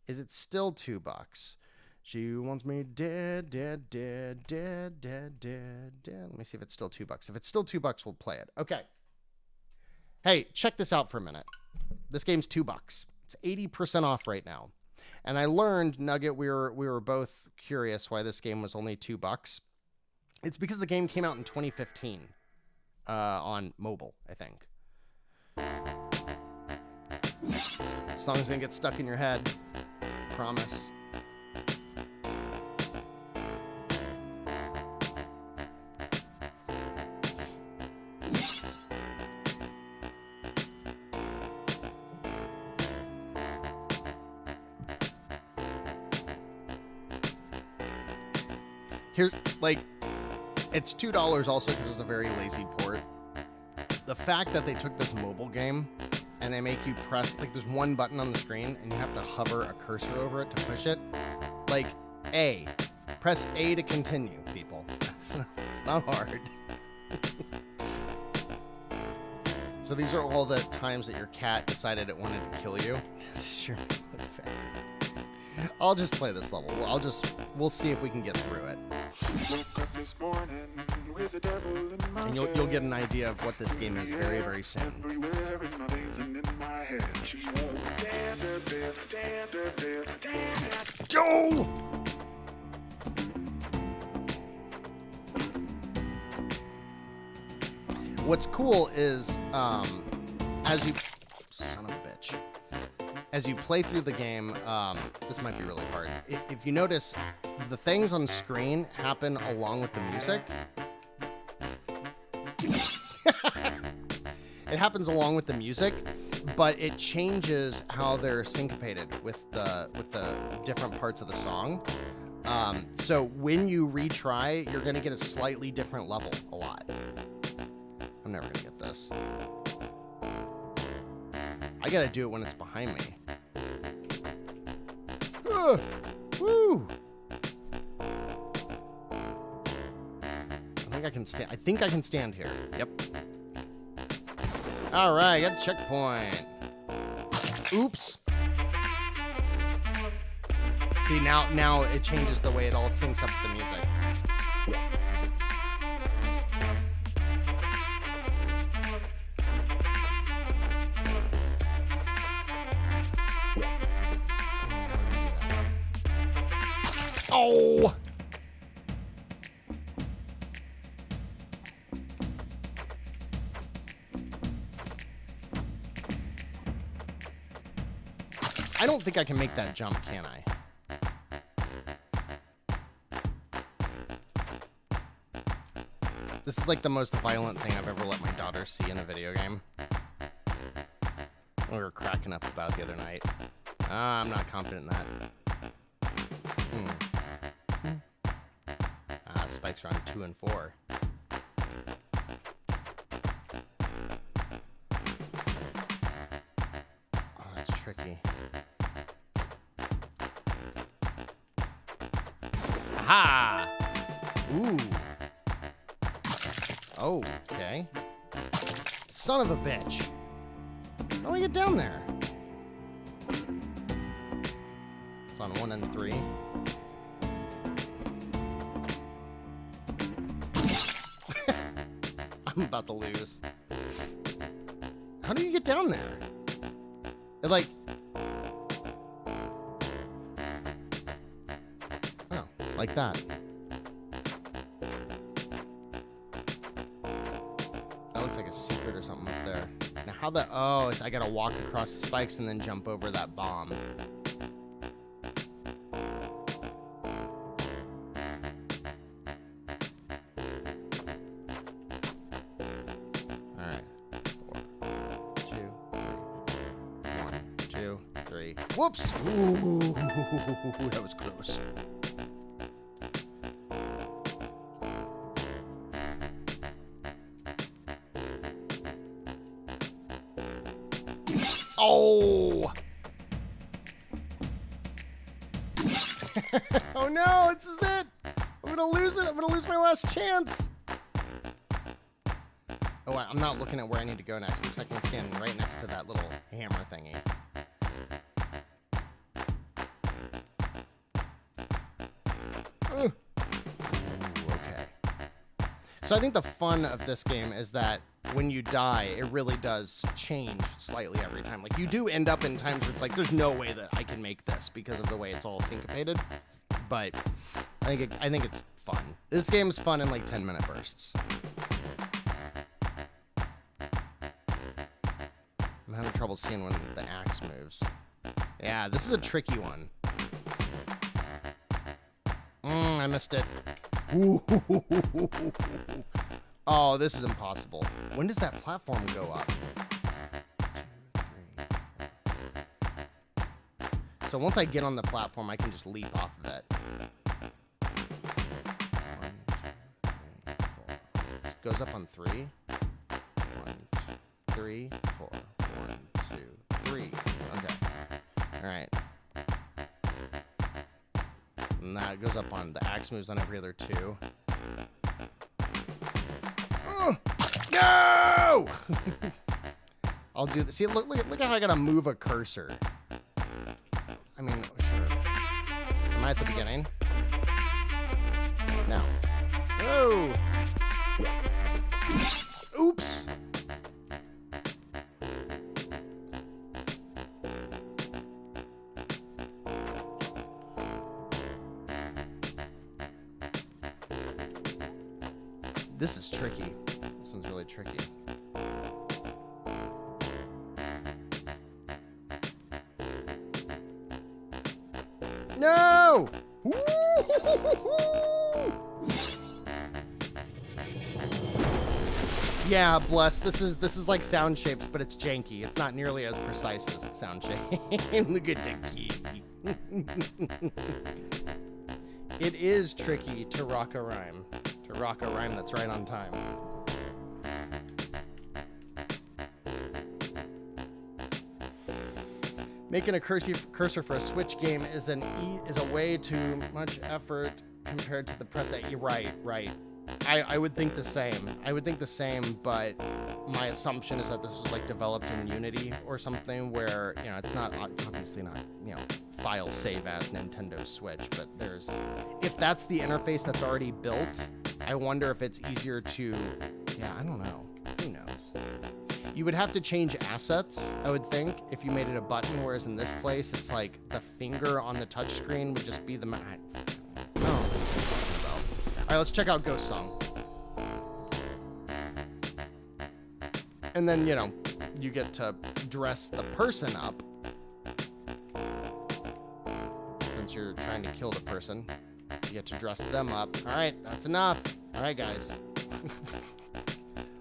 $2? She wants me dead, dead, dead, dead, dead, dead, dead. Let me see if it's still $2. If it's still $2, we'll play it. Okay. Hey, check this out for a minute. This game's $2. It's 80% off right now. And I learned, Nugget, we were both curious why this game was only $2. It's because the game came out in 2015 on mobile, I think. This song's gonna get stuck in your head. Promise. Here's, like, it's $2 also because it's a very lazy port. The fact that they took this mobile game and they make you press, like, there's one button on the screen and you have to hover a cursor over it to push it. Like, A. Press A to continue, people. It's not hard. So these are all the times that your cat decided it wanted to kill you. I'll just play this level. We'll see if we can get through it. And you'll get an idea of what this game is very, very soon. Joel! What's cool is, as you... Son of a bitch. As you play through the game, this might be really hard. If you notice, the things on screen happen along with the music. It happens along with the music, but it changes how they're syncopated with the different parts of the song. So when you retry, you're going to get a slightly different level a lot. I'm never going to get this. I got to do it when it's behind me. Woo! I think I can stand here. Yep. All right, got a checkpoint. Oops. See, now it changes the way it all syncs up with the music. Oh! I don't think I can make that jump, can I? This is like the most violent thing I've ever let my daughter see in a video game. We were cracking up about it the other night. I'm not confident in that. Spikes are on 2 and 4. Oh, that's tricky. Aha! Ooh. Oh, okay. Son of a bitch. How do I get down there? It's on 1 and 3. I'm about to lose. How do you get down there? It like... Oh, like that. That looks like a secret or something up there. Now how that... Oh, I gotta walk across the spikes and then jump over that bomb. Whoops! Ooh, that was close. Oh! Oh no, this is it! I'm gonna lose it! I'm gonna lose my last chance! Oh, I'm not looking at where I need to go next. Looks like I'm standing right next to that little hammer thingy. Ooh, okay. So I think the fun of this game is that when you die, it really does change slightly every time. Like, you do end up in times where it's like, there's no way that I can make this because of the way it's all syncopated. But I think it's fun. This game is fun in like 10-minute bursts. I'm having trouble seeing when the axe moves. Yeah, this is a tricky one. I missed it. Ooh. Oh, this is impossible. When does that platform go up? 2, 3, 4. So once I get on the platform, I can just leap off of it. 1, 2, 3, 4. This goes up on 3. 1, 2, 3, 4. 1, 2, 3. Okay. All right. And that goes up on the axe moves on every other 2. No! I'll do this. See, look at how I gotta move a cursor. I mean, sure. I at the beginning? No. Oh! Oops! This is tricky. This one's really tricky. No! Yeah, bless. This is like sound shapes, but it's janky. It's not nearly as precise as sound shape. Look at the key. It is tricky to rock a rhyme. To rock a rhyme that's right on time. Making a cursor for a Switch game is a way too much effort compared to the press A. Right. I would think the same. But my assumption is that this was like developed in Unity or something where, you know, it's obviously not, you know, file save as Nintendo Switch, but if that's the interface that's already built, I wonder if it's easier to, yeah, I don't know. Who knows? You would have to change assets, I would think, if you made it a button, whereas in this place, it's like the finger on the touchscreen would just be the... Oh, all right, let's check out Ghost Song. And then, you know, you get to dress the person up. Since you're trying to kill the person, you get to dress them up. All right, that's enough. All right, guys.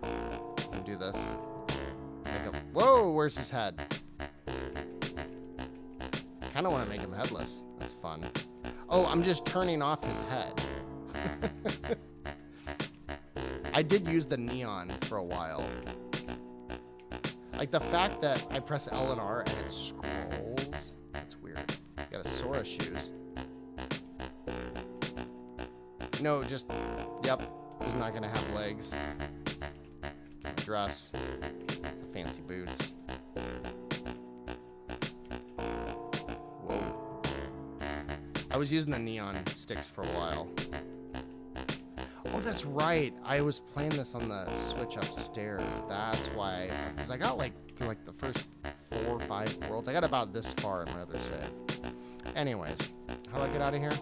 I'm gonna do this. Whoa, where's his head? Kind of want to make him headless. That's fun. Oh, I'm just turning off his head. I did use the neon for a while. Like the fact that I press L and R and it scrolls. That's weird. Got a Sora shoes. No, just, yep. He's not gonna have legs. Dress. It's a fancy boots. Whoa. I was using the neon sticks for a while. Oh, that's right. I was playing this on the Switch upstairs. That's why. Because I got like through like the first 4 or 5 worlds. I got about this far in my other save. Anyways, how do I get out of here?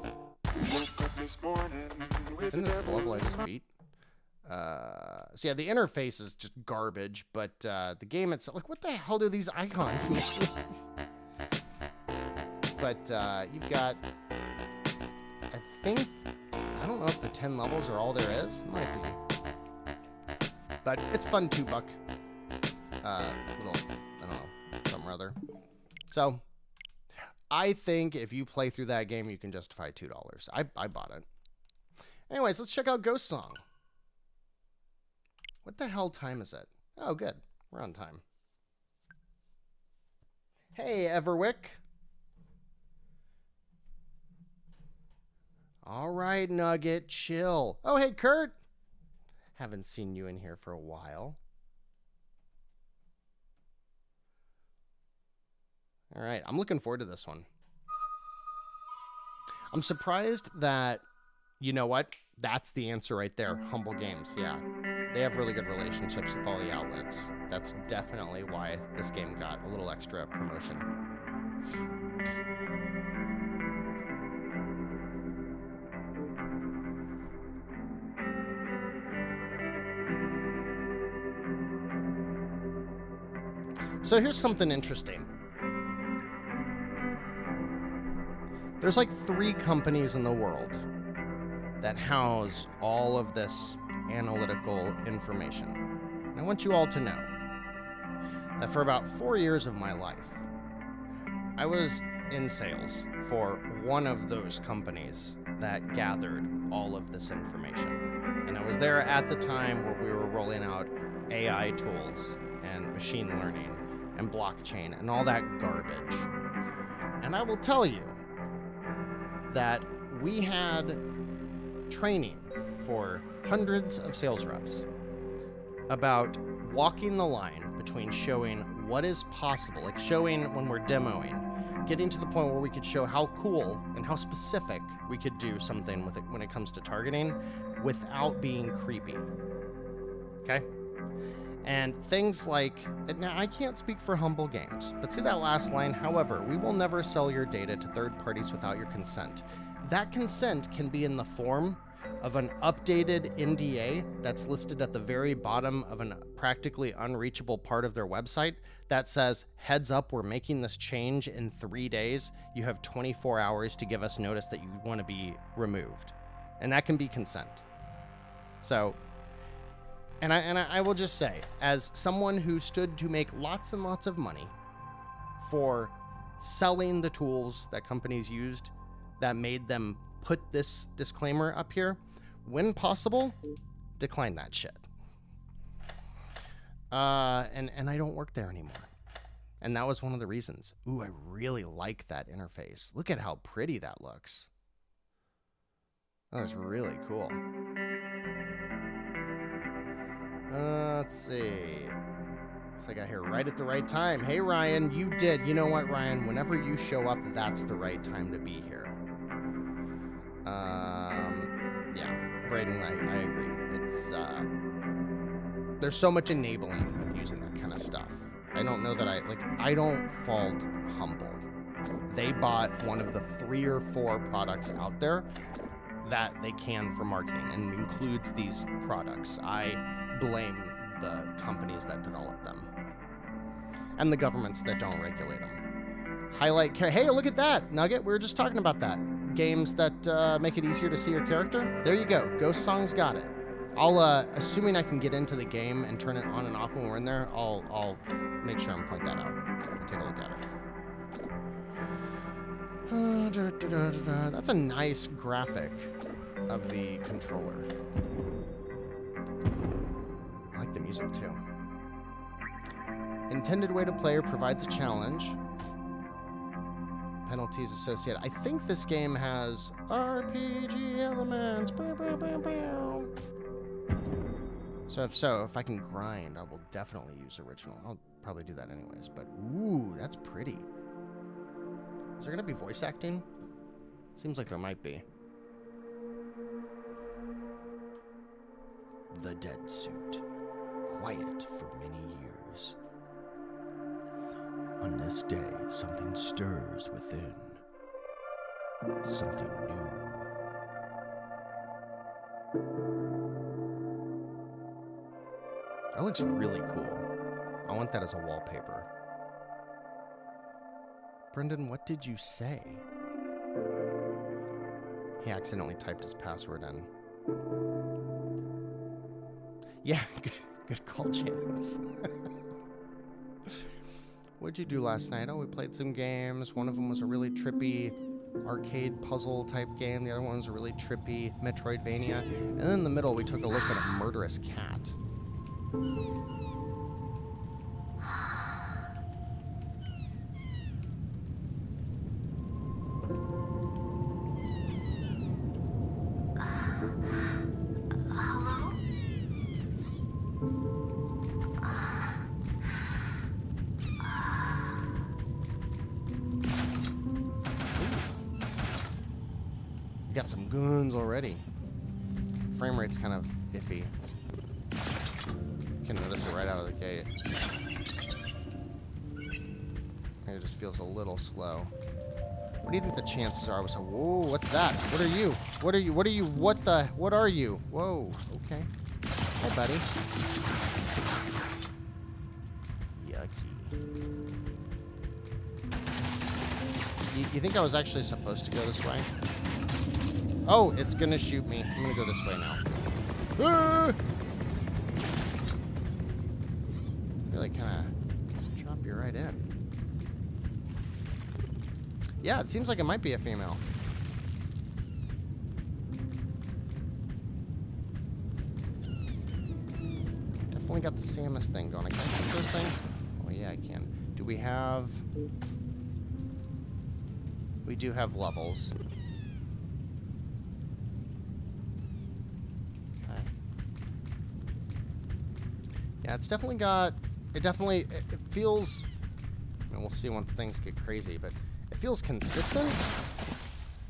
Isn't this the level I just beat? So yeah, the interface is just garbage, but the game itself, like, what the hell do these icons mean? But you've got, I think, I don't know if the 10 levels are all there is. It might be. But it's fun, $2. Little, I don't know, something or other. So, I think if you play through that game, you can justify $2. I bought it. Anyways, let's check out Ghost Song. What the hell time is it? Oh, good. We're on time. Hey, Everwick. All right, Nugget, chill. Oh, hey, Kurt. Haven't seen you in here for a while. All right, I'm looking forward to this one. I'm surprised that, you know what? That's the answer right there. Humble Games, yeah. They have really good relationships with all the outlets. That's definitely why this game got a little extra promotion. So here's something interesting. There's like 3 companies in the world that house all of this analytical information. And I want you all to know that for about 4 years of my life, I was in sales for one of those companies that gathered all of this information. And I was there at the time where we were rolling out AI tools and machine learning and blockchain and all that garbage. And I will tell you that we had training for hundreds of sales reps about walking the line between showing what is possible, like showing when we're demoing, getting to the point where we could show how cool and how specific we could do something with it when it comes to targeting without being creepy. Okay? And things like, now I can't speak for Humble Games, but see that last line, however, we will never sell your data to third parties without your consent. That consent can be in the form of an updated NDA that's listed at the very bottom of a practically unreachable part of their website that says, heads up, we're making this change in 3 days. You have 24 hours to give us notice that you want to be removed. And that can be consent. So, and I will just say, as someone who stood to make lots and lots of money for selling the tools that companies used that made them put this disclaimer up here, when possible, decline that shit. And I don't work there anymore. And that was one of the reasons. Ooh, I really like that interface. Look at how pretty that looks. That was really cool. Let's see. Looks like I got here right at the right time. Hey, Ryan, you did. You know what, Ryan? Whenever you show up, that's the right time to be here. Yeah, Braden, I agree. It's, there's so much enabling of using that kind of stuff. I don't know that I don't fault Humble. They bought one of the 3 or 4 products out there that they can for marketing, and includes these products. I blame the companies that develop them and the governments that don't regulate them. Hey, look at that, Nugget. We were just talking about that. Games that make it easier to see your character. There you go. Ghost Song's got it. I'll, assuming I can get into the game and turn it on and off when we're in there, I'll make sure and point that out and take a look at it. That's a nice graphic of the controller. I like the music too. Intended way to play provides a challenge. Penalties associated. I think this game has RPG elements. So if I can grind, I will definitely use original. I'll probably do that anyways, but ooh, that's pretty. Is there gonna be voice acting? Seems like there might be. The Dead Suit. Quiet for many years. On this day, something stirs within. Something new. That looks really cool. I want that as a wallpaper. Brendan, what did you say? He accidentally typed his password in. Yeah, good call, James. What'd you do last night? Oh, we played some games. One of them was a really trippy arcade puzzle type game. The other one was a really trippy Metroidvania. And then in the middle, we took a look at a murderous cat. Got some guns already. Frame rate's kind of iffy. You can notice it right out of the gate. It just feels a little slow. What do you think the chances are? Whoa, what's that? What are you? What are you? What are you? What are you? Whoa, okay. Hi, buddy. Yucky. You think I was actually supposed to go this way? Oh, it's gonna shoot me. I'm gonna go this way now. Ah! Really kind of drop you right in. Yeah, it seems like it might be a female. Definitely got the Samus thing going. Can I shoot those things? Oh yeah, I can. Do we have... We do have levels. Yeah, it's definitely got, it feels, I mean, we'll see once things get crazy, but It feels consistent.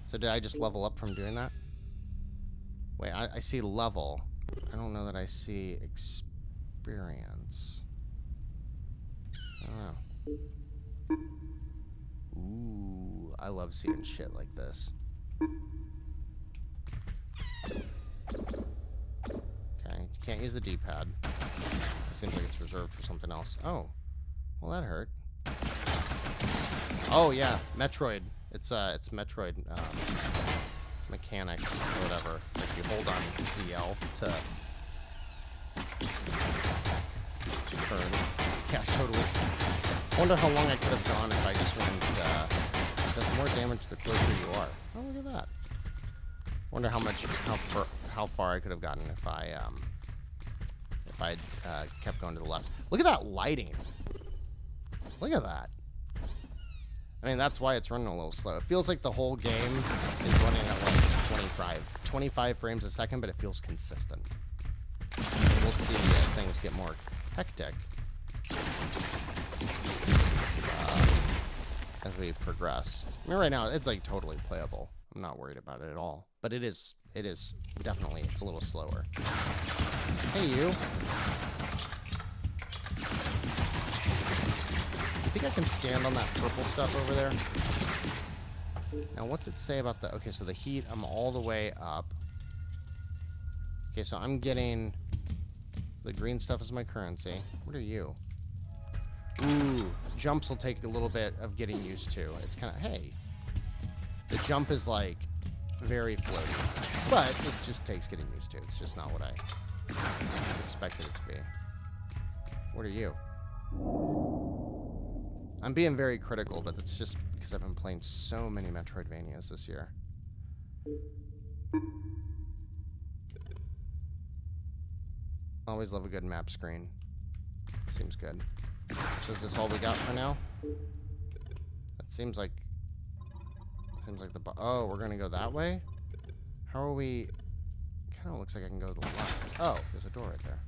So did I just level up from doing that? Wait, I see level. I don't know that I see experience. I don't know. Ooh, I love seeing shit like this. Okay, you can't use the D-pad. It seems like it's reserved for something else. Oh, well that hurt. Oh yeah, Metroid. It's Metroid mechanics or whatever. If you hold on ZL to turn. Yeah, totally. I wonder how long I could have gone if I just went, does more damage the closer you are. Oh, look at that. Wonder how far I could have gotten if I kept going to the left. Look at that lighting. Look at that. I mean, that's why it's running a little slow. It feels like the whole game is running at like 25 frames a second, but it feels consistent. We'll see as things get more hectic as we progress. I mean, right now it's like totally playable. I'm not worried about it at all. But it is definitely a little slower. Hey, you. I think I can stand on that purple stuff over there. Now, what's it say about the... Okay, so the heat, I'm all the way up. Okay, so I'm getting... The green stuff is my currency. What are you? Ooh, jumps will take a little bit of getting used to. It's kind of... Hey. The jump is, like, very floaty. But it just takes getting used to. It's just not what I expected it to be. What are you? I'm being very critical, but it's just because I've been playing so many Metroidvanias this year. Always love a good map screen. Seems good. So is this all we got for now? That seems like the... Oh, we're gonna go that way? How are we... Kind of looks like I can go to the left. Oh, there's a door right there.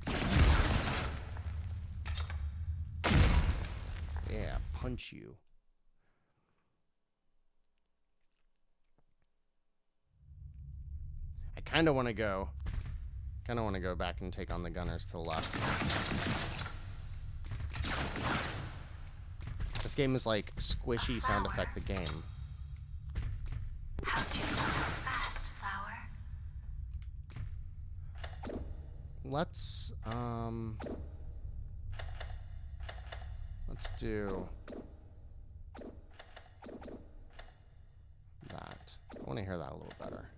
Yeah, punch you. I kind of want to go back and take on the gunners to the left. This game is like squishy sound effect the game. How'd you go so fast, Flower? Let's do that. I want to hear that a little better.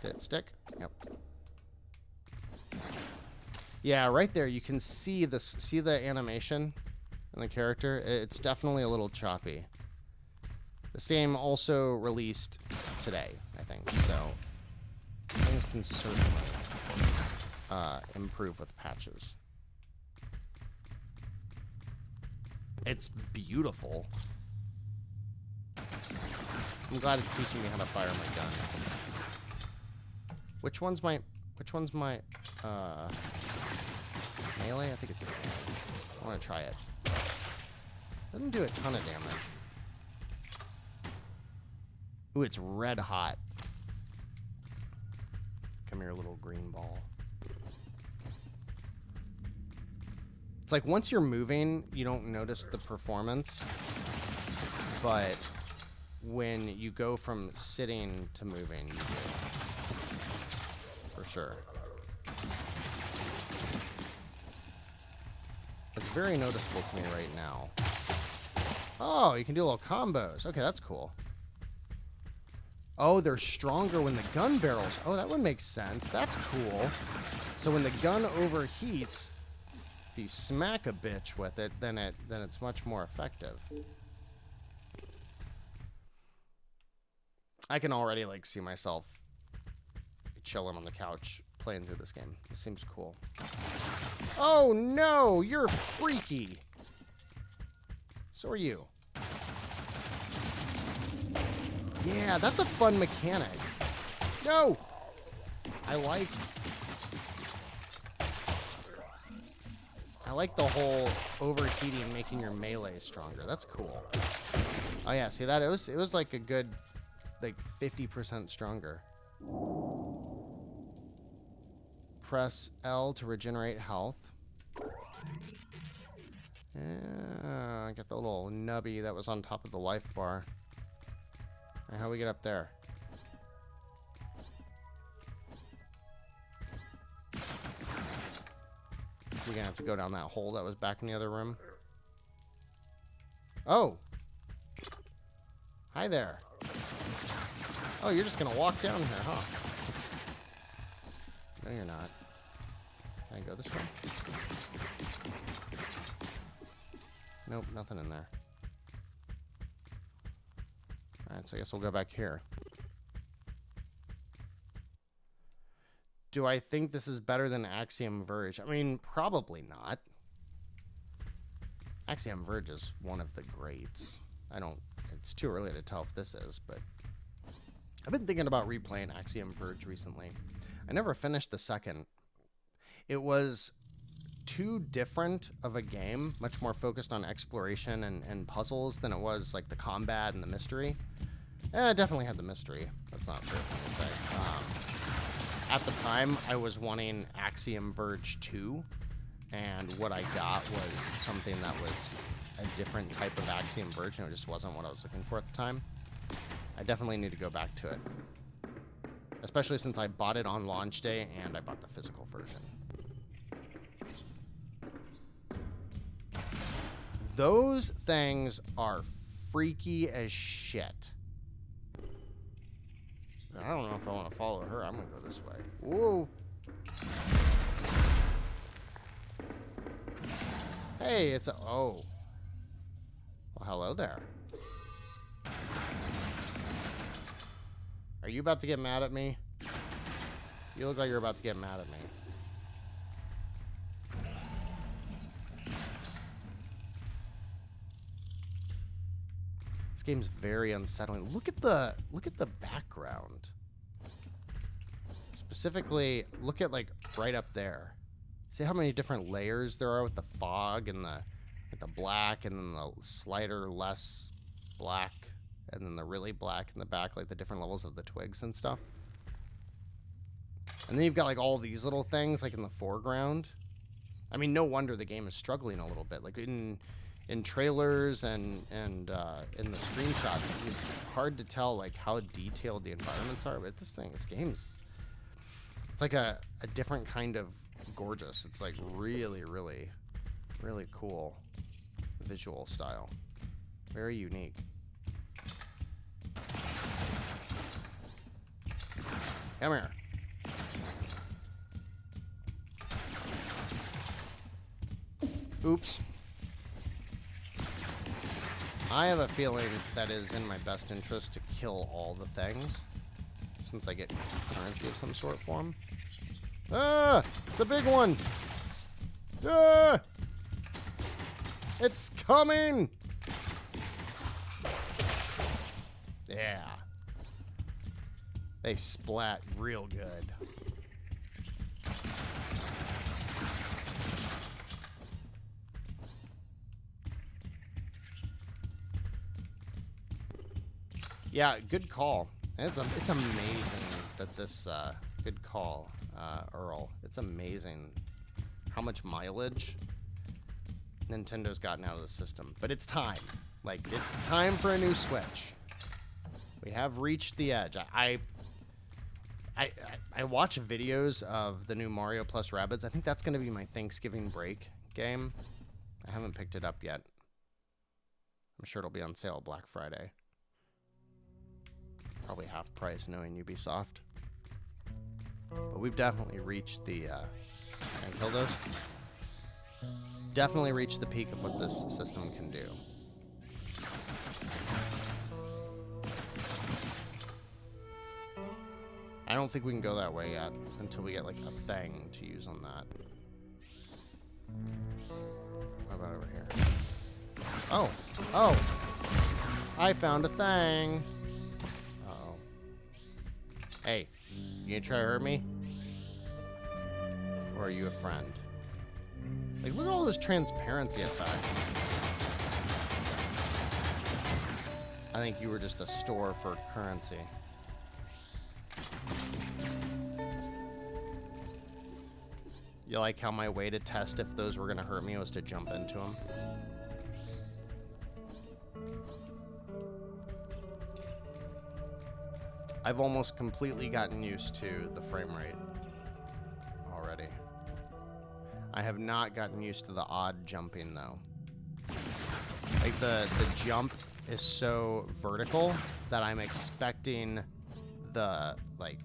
Did it stick? Yep. Yeah, right there you can see this. See the animation in the character? It's definitely a little choppy. This game also released today, I think. So things can certainly improve with patches. It's beautiful. I'm glad it's teaching me how to fire my gun. Which one's my melee? I think it's melee. I want to try it. Doesn't do a ton of damage. Ooh, it's red hot. Come here, little green ball. It's like once you're moving, you don't notice the performance. But when you go from sitting to moving, you do. For sure. It's very noticeable to me right now. Oh, you can do little combos. Okay, that's cool. Oh, they're stronger when the gun barrels. Oh, that would make sense. That's cool. So when the gun overheats, if you smack a bitch with it, then it's much more effective. I can already like see myself chilling on the couch playing through this game. This seems cool. Oh no, you're freaky. So are you. Yeah, that's a fun mechanic. No! I like the whole overheating making your melee stronger. That's cool. Oh yeah, see that? It was like a good, like 50% stronger. Press L to regenerate health. Yeah, I got the little nubby that was on top of the life bar. Alright, how do we get up there? We're gonna have to go down that hole that was back in the other room. Oh! Hi there. Oh, you're just gonna walk down here, huh? No, you're not. Can I go this way? Nope, nothing in there. Alright, so I guess we'll go back here. Do I think this is better than Axiom Verge? I mean, probably not. Axiom Verge is one of the greats. It's too early to tell if this is, but I've been thinking about replaying Axiom Verge recently. I never finished the second. It was too different of a game, much more focused on exploration and puzzles than it was like the combat and the mystery. It definitely had the mystery. That's not fair for me to say. At the time, I was wanting Axiom Verge 2, and what I got was something that was a different type of Axiom Verge, and it just wasn't what I was looking for at the time. I definitely need to go back to it. Especially since I bought it on launch day, and I bought the physical version. Those things are freaky as shit. I don't know if I want to follow her. I'm going to go this way. Whoa. Hey, it's a... Oh. Well, hello there. Are you about to get mad at me? You look like you're about to get mad at me. This game's very unsettling. Look at the background. Specifically, look at like right up there. See how many different layers there are with the fog and the black, and then the slighter less black, and then the really black in the back, like the different levels of the twigs and stuff. And then you've got like all these little things like in the foreground. I mean, no wonder the game is struggling a little bit. Like in trailers and in the screenshots, it's hard to tell like how detailed the environments are. But this game's it's like a different kind of gorgeous. It's like really, really, really cool visual style. Very unique. Come here. Oops. I have a feeling that it is in my best interest to kill all the things, since I get currency of some sort for them. Ah! It's a big one! Ah! It's coming! Yeah. They splat real good. Yeah, good call. It's amazing that this good call, Earl. It's amazing how much mileage Nintendo's gotten out of the system. But it's time. Like, it's time for a new Switch. We have reached the edge. I watch videos of the new Mario plus Rabbids. I think that's going to be my Thanksgiving break game. I haven't picked it up yet. I'm sure it'll be on sale Black Friday. Probably half price knowing Ubisoft. But we've definitely reached the... Can I kill those? Definitely reached the peak of what this system can do. I don't think we can go that way yet until we get like a thing to use on that. How about over here? Oh! Oh! I found a thing! Uh-oh. Hey, you gonna try to hurt me? Or are you a friend? Like, look at all those transparency effects. I think you were just a store for currency. You like how my way to test if those were going to hurt me was to jump into them? I've almost completely gotten used to the frame rate already. I have not gotten used to the odd jumping, though. Like, the jump is so vertical that I'm expecting the, like,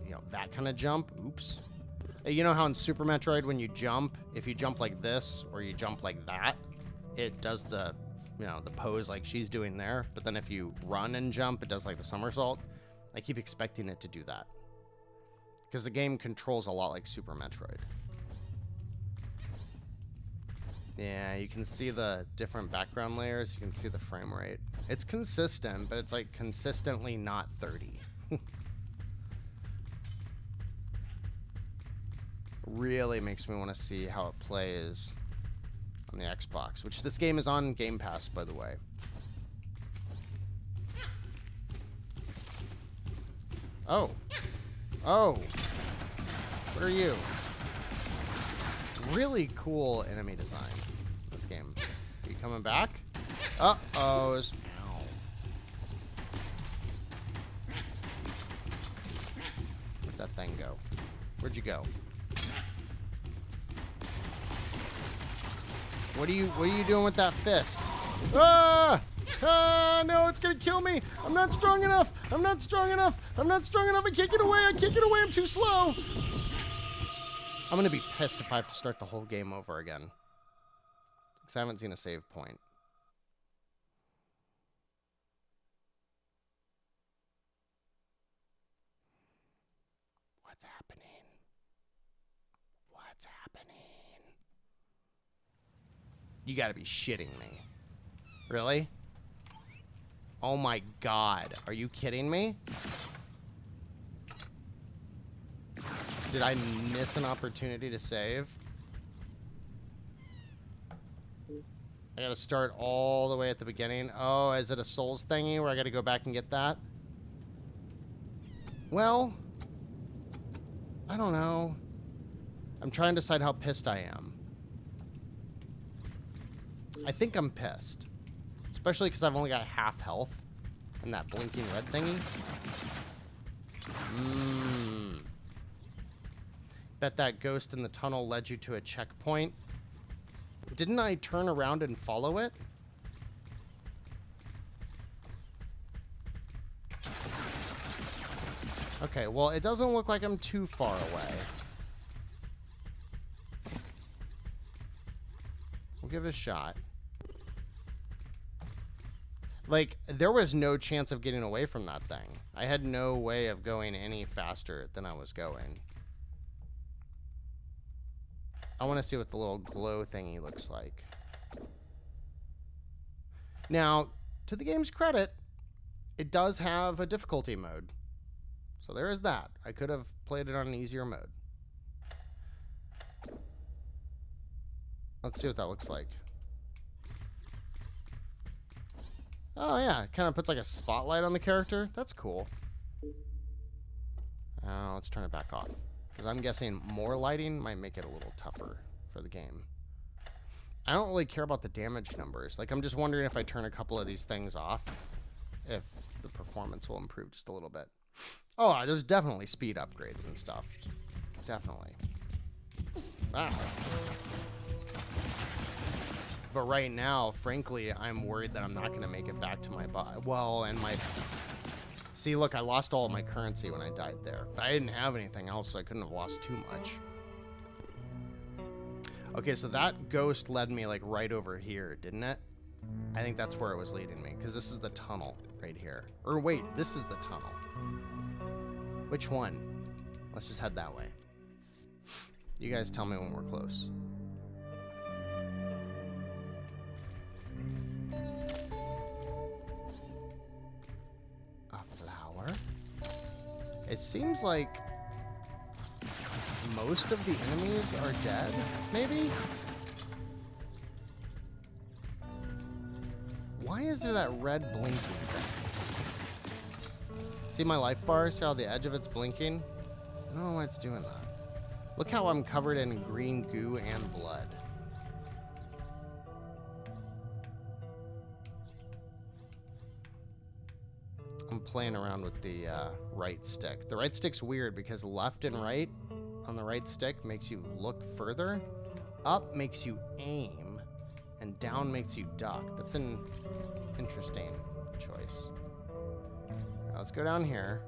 you know, that kind of jump. Oops. You know how in Super Metroid when you jump, if you jump like this or you jump like that, it does the, you know, the pose like she's doing there. But then if you run and jump, it does like the somersault. I keep expecting it to do that. Because the game controls a lot like Super Metroid. Yeah, you can see the different background layers. You can see the frame rate. It's consistent, but it's like consistently not 30. Really makes me want to see how it plays on the Xbox, which this game is on Game Pass, by the way. Oh. Oh. What are you? Really cool enemy design in this game. Are you coming back? Uh-oh. Ow. Where'd that thing go? Where'd you go? What are you doing with that fist? Ah! Ah, no, it's gonna kill me. I'm not strong enough. I'm not strong enough. I'm not strong enough. I can't get away. I can't get away. I'm too slow. I'm gonna be pissed if I have to start the whole game over again. Because I haven't seen a save point. What's happening? What's happening? You gotta be shitting me. Really? Oh my god. Are you kidding me? Did I miss an opportunity to save? I gotta start all the way at the beginning. Oh, is it a Souls thingy where I gotta go back and get that? Well, I don't know. I'm trying to decide how pissed I am. I think I'm pissed. Especially because I've only got half health. And that blinking red thingy. Bet that ghost in the tunnel led you to a checkpoint. Didn't I turn around and follow it? Okay, well, it doesn't look like I'm too far away. We'll give it a shot. Like, there was no chance of getting away from that thing. I had no way of going any faster than I was going. I want to see what the little glow thingy looks like. Now, to the game's credit, it does have a difficulty mode. So there is that. I could have played it on an easier mode. Let's see what that looks like. Oh, yeah. It kind of puts like a spotlight on the character. That's cool. Let's turn it back off. Because I'm guessing more lighting might make it a little tougher for the game. I don't really care about the damage numbers. Like, I'm just wondering if I turn a couple of these things off, if the performance will improve just a little bit. Oh, there's definitely speed upgrades and stuff. Definitely. Ah. But right now, frankly, I'm worried that I'm not going to make it back to my body. Well, and my... See, look, I lost all of my currency when I died there. But I didn't have anything else, so I couldn't have lost too much. Okay, so that ghost led me, like, right over here, didn't it? I think that's where it was leading me, because this is the tunnel right here. Or wait, this is the tunnel. Which one? Let's just head that way. You guys tell me when we're close. It seems like most of the enemies are dead, maybe? Why is there that red blinking thing? See my life bar? See how the edge of it's blinking? I don't know why it's doing that. Look how I'm covered in green goo and blood. I'm playing around with the right stick. The right stick's weird because left and right on the right stick makes you look further. Up makes you aim. And down makes you duck. That's an interesting choice. Now let's go down here.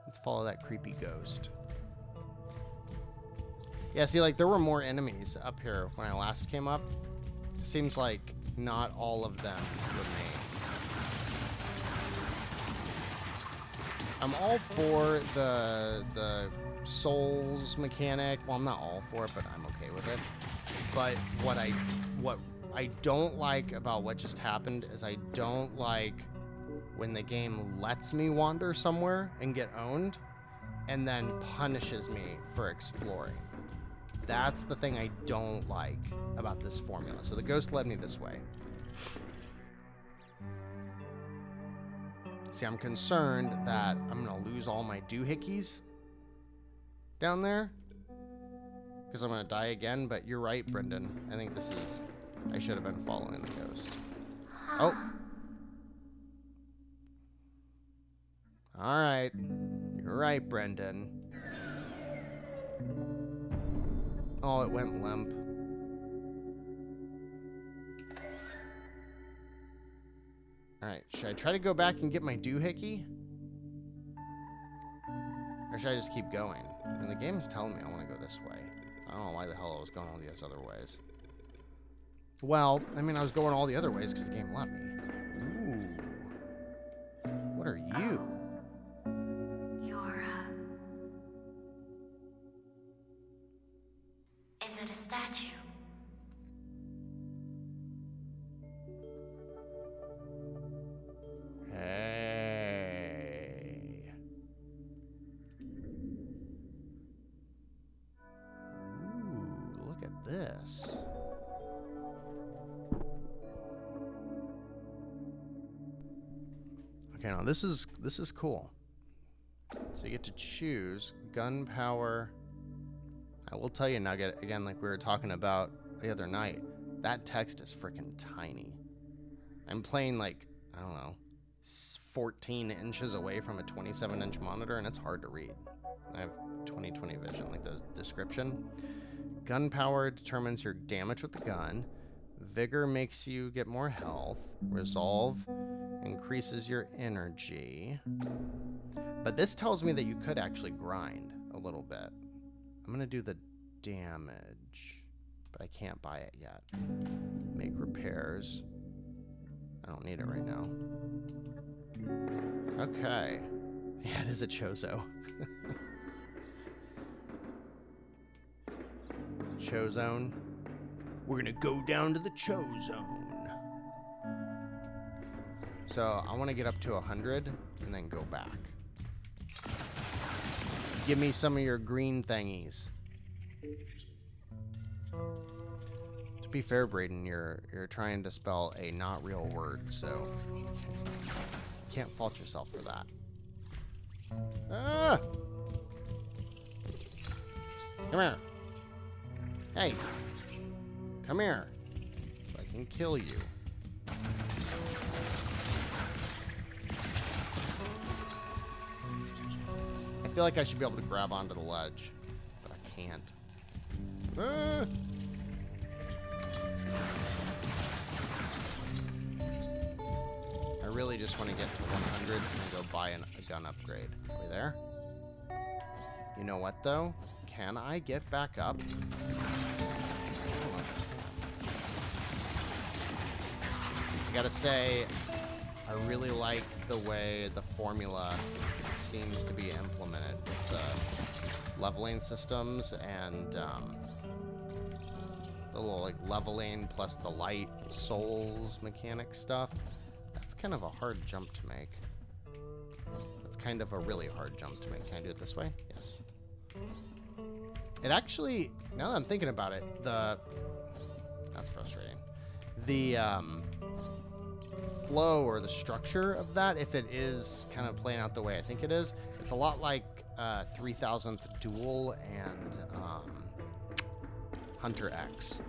Let's follow that creepy ghost. Yeah, see, like, there were more enemies up here when I last came up. It seems like not all of them remain. I'm all for the souls mechanic. Well, I'm not all for it, but I'm okay with it. But what I don't like about what just happened is I don't like when the game lets me wander somewhere and get owned and then punishes me for exploring. That's the thing I don't like about this formula. So the ghost led me this way. See, I'm concerned that I'm going to lose all my doohickeys down there. Because I'm going to die again, but you're right, Brendan. I think this is... I should have been following the ghost. Oh. Alright. You're right, Brendan. Oh, it went limp. Alright, should I try to go back and get my doohickey? Or should I just keep going? I mean, the game's telling me I want to go this way. I don't know why the hell I was going all these other ways. Well, I mean, I was going all the other ways because the game let me. Ooh. What are you? You're, is it a statue? Hey. Ooh, look at this. Okay, now this is cool. So you get to choose gunpowder. I will tell you, Nugget, again, like we were talking about the other night, that text is freaking tiny. I'm playing like, I don't know, 14 inches away from a 27-inch monitor, and it's hard to read. I have 20/20 vision, like the description. Gunpowder determines your damage with the gun. Vigor makes you get more health. Resolve increases your energy. But this tells me that you could actually grind a little bit. I'm going to do the damage, but I can't buy it yet. Make repairs. I don't need it right now. Okay. Yeah, it is a Chozo. Chozone. We're going to go down to the Chozone. So I want to get up to 100 and then go back. Give me some of your green thingies. To be fair, Braden, you're trying to spell a not real word, so you can't fault yourself for that. Ah! Come here. Hey. Come here. So I can kill you. I feel like I should be able to grab onto the ledge, but I can't. Ah! I really just want to get to 100 and go buy a gun upgrade. Are we there? You know what, though? Can I get back up? I gotta say, I really like the way the formula seems to be implemented with the leveling systems and the little like leveling plus the light souls mechanic stuff. That's kind of a hard jump to make. That's kind of a really hard jump to make. Can I do it this way? Yes. It actually, now that I'm thinking about it, that's frustrating. the flow or the structure of that, if it is kind of playing out the way I think it is, it's a lot like 3000th Duel and Hunter X.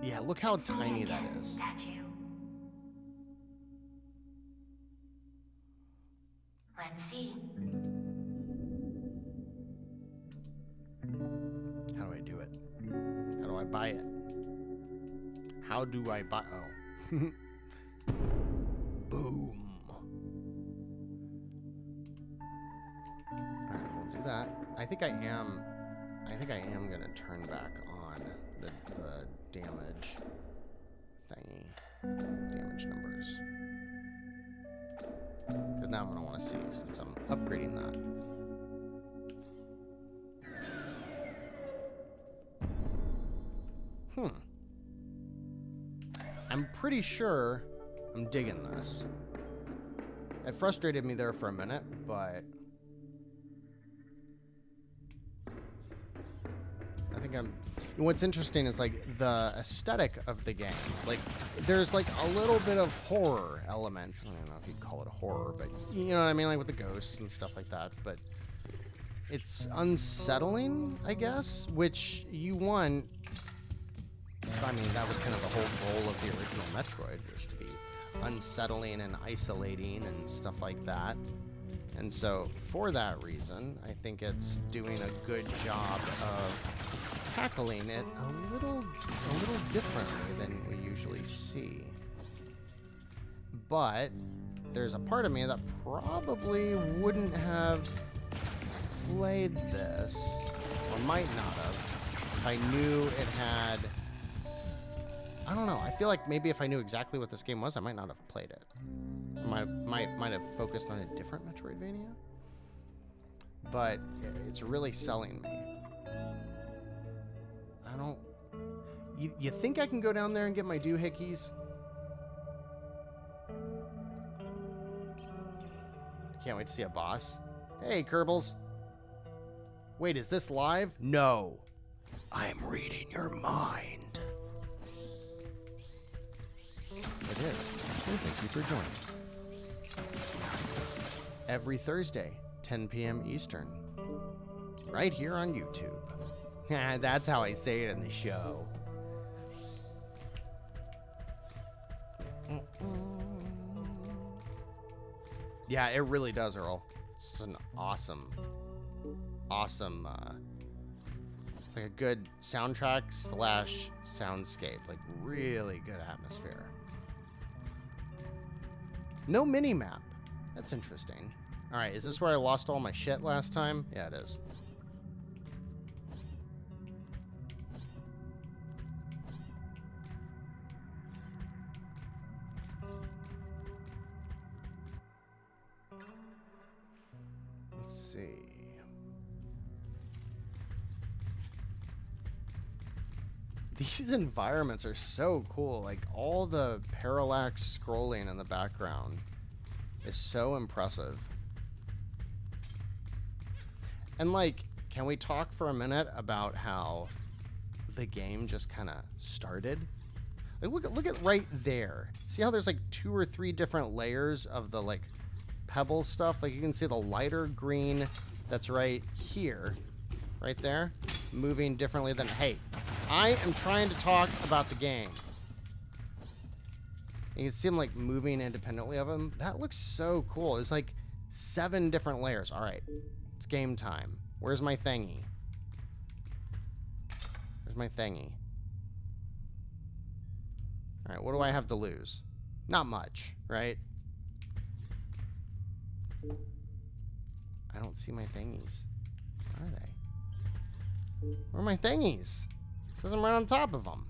Yeah, look how tiny that is. Statue. Let's see. How do I do it? How do I buy it? How do I buy? Oh. Boom. Alright, we'll do that. I think I am gonna turn back on the damage thingy. Damage numbers. Because now I'm gonna want to see since I'm upgrading that. I'm pretty sure I'm digging this. It frustrated me there for a minute, but I think I'm... What's interesting is, like, the aesthetic of the game. Like, there's, like, a little bit of horror element. I don't know if you'd call it horror, but you know what I mean? Like, with the ghosts and stuff like that. But it's unsettling, I guess, which you want... I mean, that was kind of the whole goal of the original Metroid, was to be unsettling and isolating and stuff like that. And so, for that reason, I think it's doing a good job of tackling it a little differently than we usually see. But there's a part of me that probably wouldn't have played this, or might not have, if I knew it had... I don't know. I feel like maybe if I knew exactly what this game was, I might not have played it. I might have focused on a different Metroidvania. But it's really selling me. I don't... You think I can go down there and get my doohickeys? I can't wait to see a boss. Hey, Kerbals. Wait, is this live? No. I'm reading your mind. It is. And thank you for joining. Every Thursday, 10 p.m. Eastern. Right here on YouTube. That's how I say it in the show. Yeah, it really does, Earl. It's an awesome... it's like a good soundtrack / soundscape. Like, really good atmosphere. No mini-map. That's interesting. Alright, is this where I lost all my shit last time? Yeah, it is. Let's see. These environments are so cool. Like, all the parallax scrolling in the background is so impressive. And, like, can we talk for a minute about how the game just kind of started? Like, look at right there. See how there's, like, 2 or 3 different layers of the, like, pebble stuff? Like, you can see the lighter green that's right here. Right there. Moving differently than... Hey, I am trying to talk about the game. You can see them, like, moving independently of them. That looks so cool. It's like 7 different layers. All right, it's game time. Where's my thingy? Where's my thingy? All right, what do I have to lose? Not much, right? I don't see my thingies. Where are they? Where are my thingies? It says I'm right on top of them.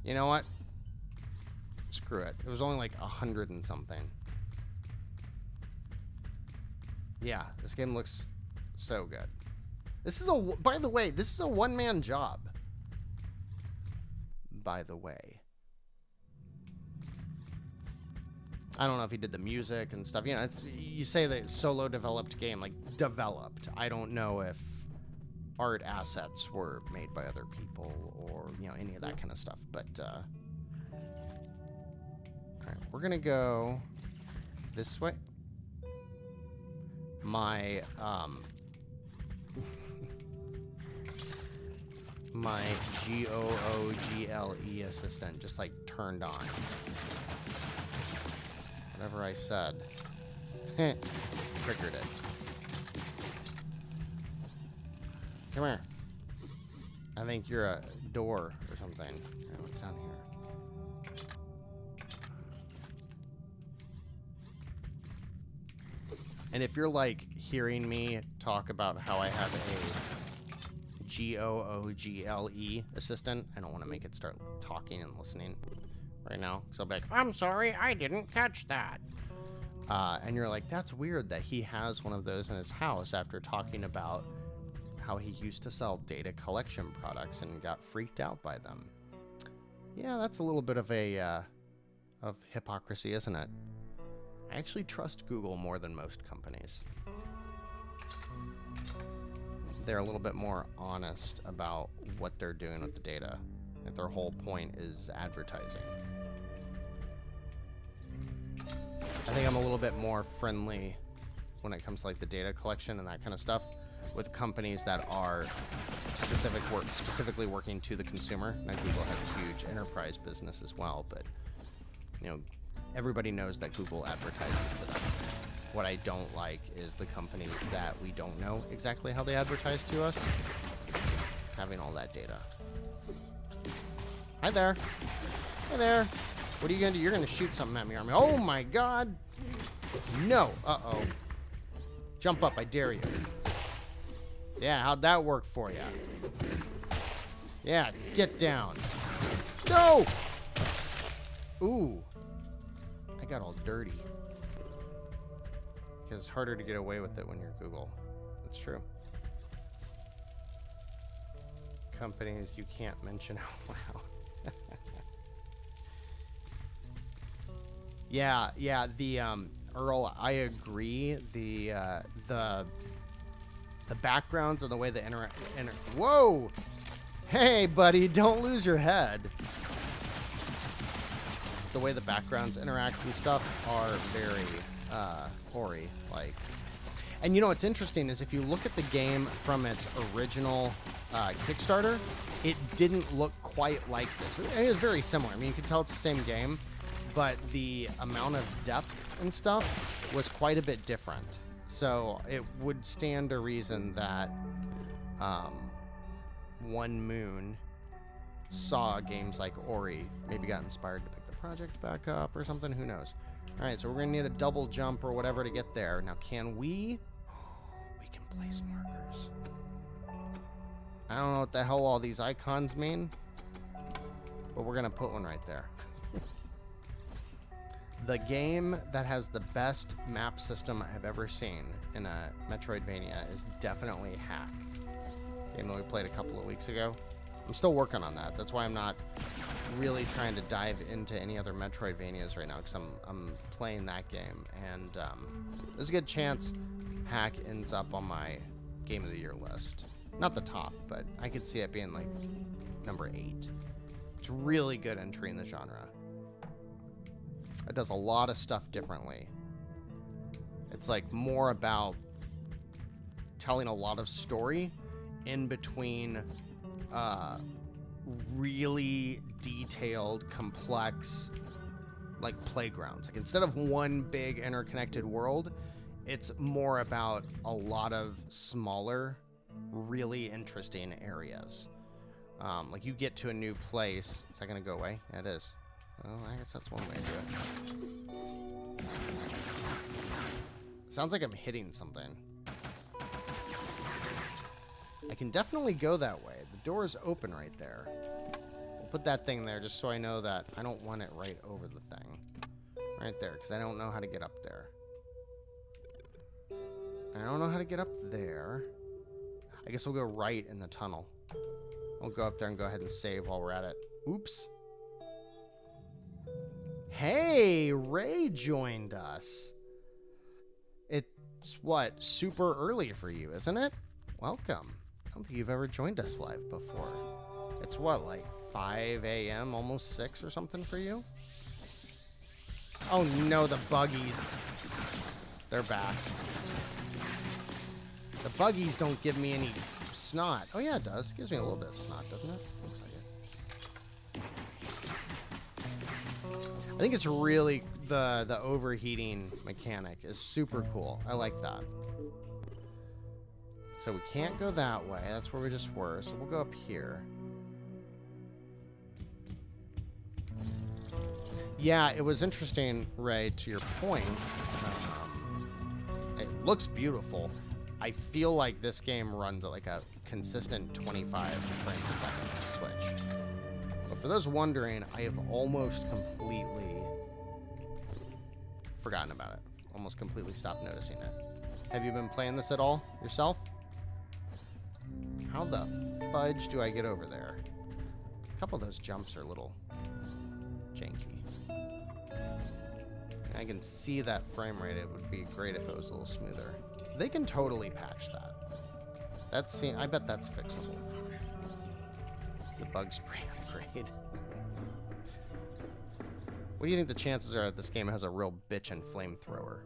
You know what? Screw it. It was only like 100 and something. Yeah, this game looks so good. This is by the way, this is a one-man job. By the way. I don't know if he did the music and stuff. You know, it's, you say that solo developed game, like developed. I don't know if art assets were made by other people or, you know, any of that kind of stuff. But, all right, we're going to go this way. My, my Google assistant just, like, turned on. Whatever I said. Triggered it. Come here. I think you're a door or something. Right, what's down here? And if you're like hearing me talk about how I have a Google assistant, I don't want to make it start talking and listening right now. So I'll be like, I'm sorry, I didn't catch that. And you're like, that's weird that he has one of those in his house after talking about how he used to sell data collection products and got freaked out by them. Yeah, that's a little bit of a of hypocrisy, isn't it? I actually trust Google more than most companies. They're a little bit more honest about what they're doing with the data. Like their whole point is advertising. I think I'm a little bit more friendly when it comes to like the data collection and that kind of stuff with companies that are specifically working to the consumer. Now, Google has a huge enterprise business as well, but you know, everybody knows that Google advertises to them. What I don't like is the companies that we don't know exactly how they advertise to us, having all that data. Hi there. Hey there. What are you gonna do? You're gonna shoot something at me, aren't you? Oh my God. No. Uh-oh. Jump up, I dare you. Yeah, how'd that work for you? Yeah, get down. No! Ooh. I got all dirty. Because it's harder to get away with it when you're Google. That's true. Companies you can't mention out loud. Yeah, the Earl, I agree. The backgrounds and the way the whoa! Hey, buddy, don't lose your head. The way the backgrounds interact and stuff are very Ori-like. And you know what's interesting is if you look at the game from its original Kickstarter, it didn't look quite like this. It was very similar. I mean, you can tell it's the same game, but the amount of depth and stuff was quite a bit different. So it would stand to reason that One Moon saw games like Ori, maybe got inspired to pick the project back up or something. Who knows? All right, so we're going to need a double jump or whatever to get there. Now, can we? We can place markers. I don't know what the hell all these icons mean, but we're going to put one right there. The game that has the best map system I've ever seen in a Metroidvania is definitely Hack. Game that we played a couple of weeks ago. I'm still working on that. That's why I'm not really trying to dive into any other Metroidvanias right now, because I'm playing that game, and there's a good chance Hack ends up on my Game of the Year list. Not the top, but I could see it being like number 8. It's a really good entry in the genre. It does a lot of stuff differently. It's like more about telling a lot of story in between really detailed, complex, like playgrounds. Like instead of one big interconnected world, it's more about a lot of smaller, really interesting areas. Like you get to a new place. Is that gonna go away? Yeah, it is. Well, I guess that's one way to do it. Sounds like I'm hitting something. I can definitely go that way. The door is open right there. We'll put that thing there just so I know that I don't want it right over the thing. Right there, because I don't know how to get up there. I don't know how to get up there. I guess we'll go right in the tunnel. We'll go up there and go ahead and save while we're at it. Oops. Hey, Ray joined us. It's what, super early for you, isn't it? Welcome. I don't think you've ever joined us live before. It's what, like 5 a.m., almost 6 or something for you? Oh no, the buggies. They're back. The buggies don't give me any snot. Oh yeah, it does. It gives me a little bit of snot, doesn't it? Looks like it. I think it's really the overheating mechanic is super cool. I like that. So we can't go that way. That's where we just were. So we'll go up here. Yeah, it was interesting, Ray, to your point. It looks beautiful. I feel like this game runs at like a consistent 25 frames a second to Switch. But for those wondering, I have almost completely forgotten about it. Almost completely stopped noticing it. Have you been playing this at all yourself? How the fudge do I get over there? A couple of those jumps are a little janky. I can see that frame rate. It would be great if it was a little smoother. They can totally patch that. I bet that's fixable. The bug spray upgrade. What do you think the chances are that this game has a real bitchin' flamethrower?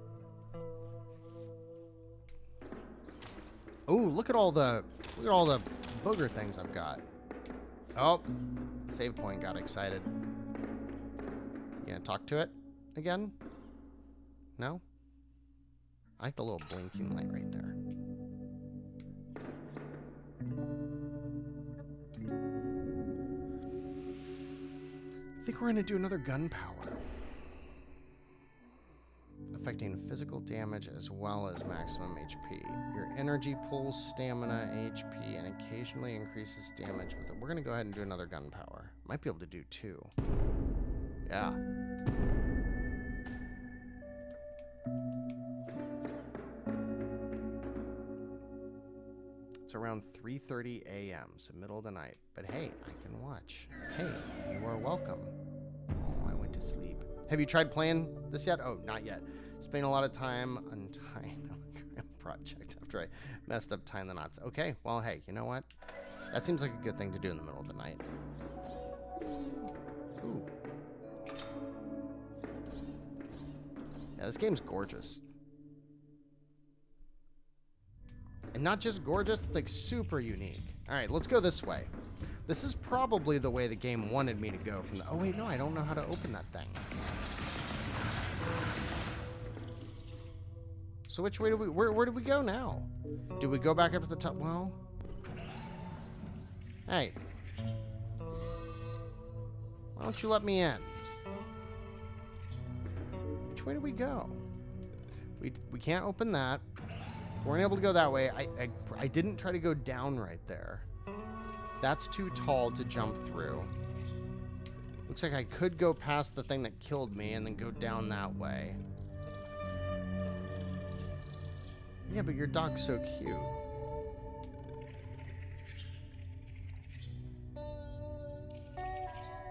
Ooh, look at all the booger things I've got. Oh, save point got excited. You gonna talk to it again? No? I like the little blinking light right there. I think we're gonna do another gunpowder. Affecting physical damage as well as maximum HP. Your energy pulls stamina, HP, and occasionally increases damage with it. We're gonna go ahead and do another gunpowder. Might be able to do 2. Yeah. It's around 3:30 a.m., so middle of the night. But hey, I can watch. Hey, you are welcome. Oh, I went to sleep. Have you tried playing this yet? Oh, not yet. Spending a lot of time untying a project after I messed up tying the knots. Okay, well, hey, you know what? That seems like a good thing to do in the middle of the night. Ooh. Yeah, this game's gorgeous. And not just gorgeous, it's like super unique. All right, let's go this way. This is probably the way the game wanted me to go from the... Oh, wait, no, I don't know how to open that thing. So which way do we... Where do we go now? Do we go back up to the top? Well... Hey. Why don't you let me in? Which way do we go? We can't open that. We weren't able to go that way. I didn't try to go down right there. That's too tall to jump through. Looks like I could go past the thing that killed me and then go down that way. Yeah, but your dog's so cute.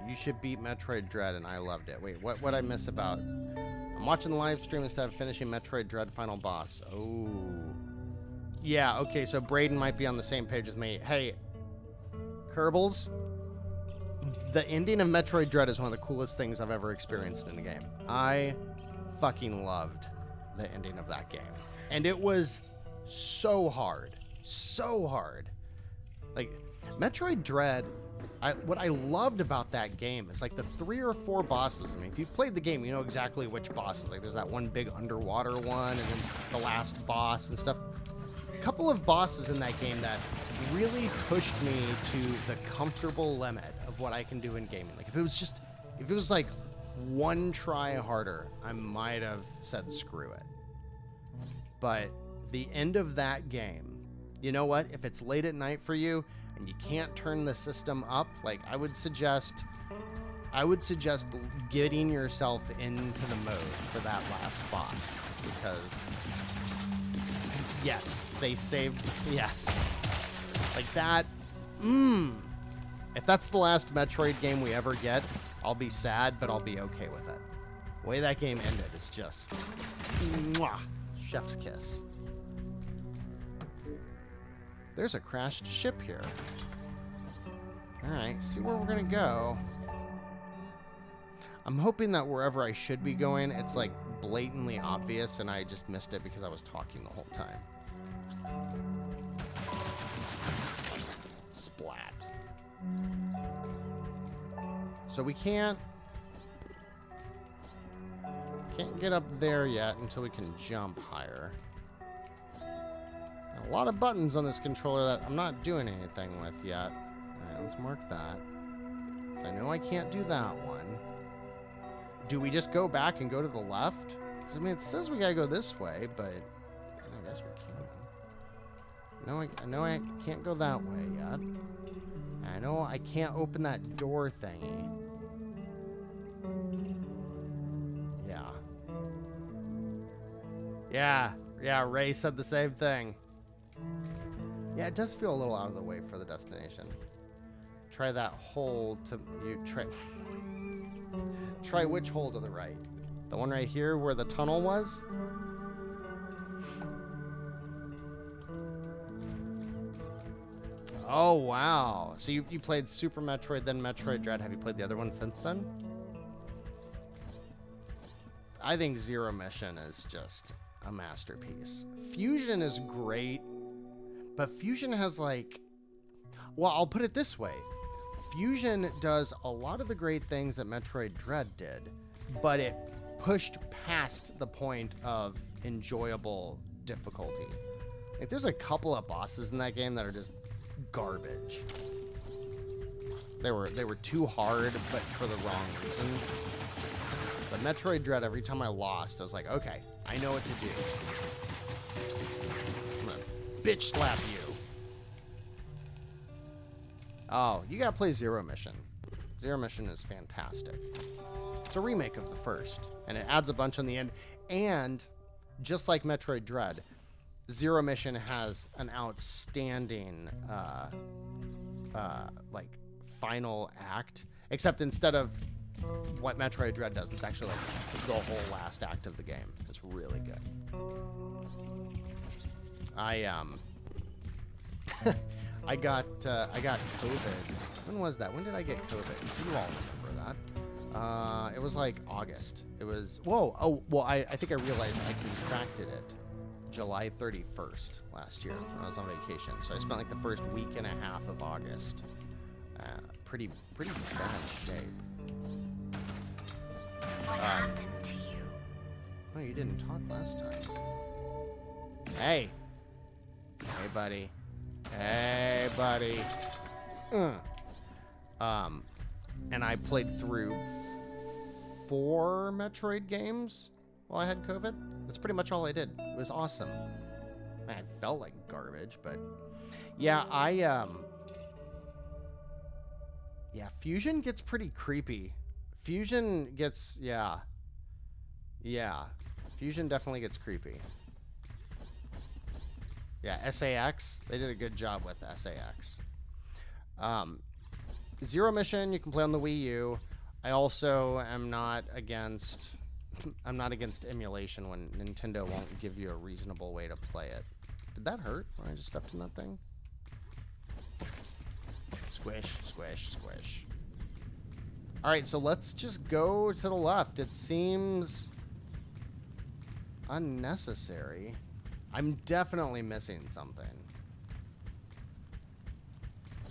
You should beat Metroid Dread, and I loved it. Wait, what'd I miss about... I'm watching the live stream instead of finishing Metroid Dread final boss. Oh. Yeah, okay, so Braden might be on the same page with me. Hey, Kerbals, the ending of Metroid Dread is one of the coolest things I've ever experienced in a game. I fucking loved the ending of that game. And it was so hard. So hard. Like, Metroid Dread... what I loved about that game is like the 3 or 4 bosses. I mean, if you've played the game, you know exactly which bosses. Like there's that one big underwater one and then the last boss and stuff. A couple of bosses in that game that really pushed me to the comfortable limit of what I can do in gaming. Like if it was like one try harder, I might have said screw it. But the end of that game, you know what? If it's late at night for you, and you can't turn the system up, like I would suggest getting yourself into the mode for that last boss, because yes, they saved, yes, like that. If that's the last Metroid game we ever get, I'll be sad, but I'll be okay with it. The way that game ended is just mwah, chef's kiss. There's a crashed ship here. Alright, see where we're gonna go. I'm hoping that wherever I should be going, it's like blatantly obvious and I just missed it because I was talking the whole time. Splat. So we can't get up there yet until we can jump higher. A lot of buttons on this controller that I'm not doing anything with yet. Alright, let's mark that. I know I can't do that one. Do we just go back and go to the left? Because, I mean, it says we gotta go this way, but I guess we can. I know I can't go that way yet. I know I can't open that door thingy. Yeah, Ray said the same thing. Yeah, it does feel a little out of the way for the destination. Try that hole to... Try which hole to the right? The one right here where the tunnel was? Oh, wow. So you played Super Metroid, then Metroid Dread. Have you played the other one since then? I think Zero Mission is just a masterpiece. Fusion is great, but Fusion has like... Well, I'll put it this way. Fusion does a lot of the great things that Metroid Dread did, but it pushed past the point of enjoyable difficulty. Like, there's a couple of bosses in that game that are just garbage. They were too hard, but for the wrong reasons. But Metroid Dread, every time I lost, I was like, okay, I know what to do. I'm gonna bitch slap you. Oh, you gotta play Zero Mission. Zero Mission is fantastic. It's a remake of the first, and it adds a bunch on the end. And just like Metroid Dread, Zero Mission has an outstanding like final act, except instead of what Metroid Dread does, it's actually like the whole last act of the game. It's really good. I got COVID. When was that? When did I get COVID? You all remember that. It was like August. It was, whoa. Oh, well, I think I realized I contracted it July 31st last year when I was on vacation. So I spent like the first week and a half of August. Pretty bad shape. What happened to you? Oh, you didn't talk last time. Hey. Hey, buddy. Hey, buddy. And I played through 4 Metroid games while I had COVID. That's pretty much all I did. It was awesome. Man, it felt like garbage, but yeah, yeah, Fusion gets pretty creepy. Fusion gets, yeah. Fusion definitely gets creepy. Yeah, SAX, they did a good job with SAX. Zero Mission, you can play on the Wii U. I also am not against... I'm not against emulation when Nintendo won't give you a reasonable way to play it. Did that hurt when I just stepped in that thing? Squish, squish, squish. Alright, so let's just go to the left. It seems unnecessary. I'm definitely missing something.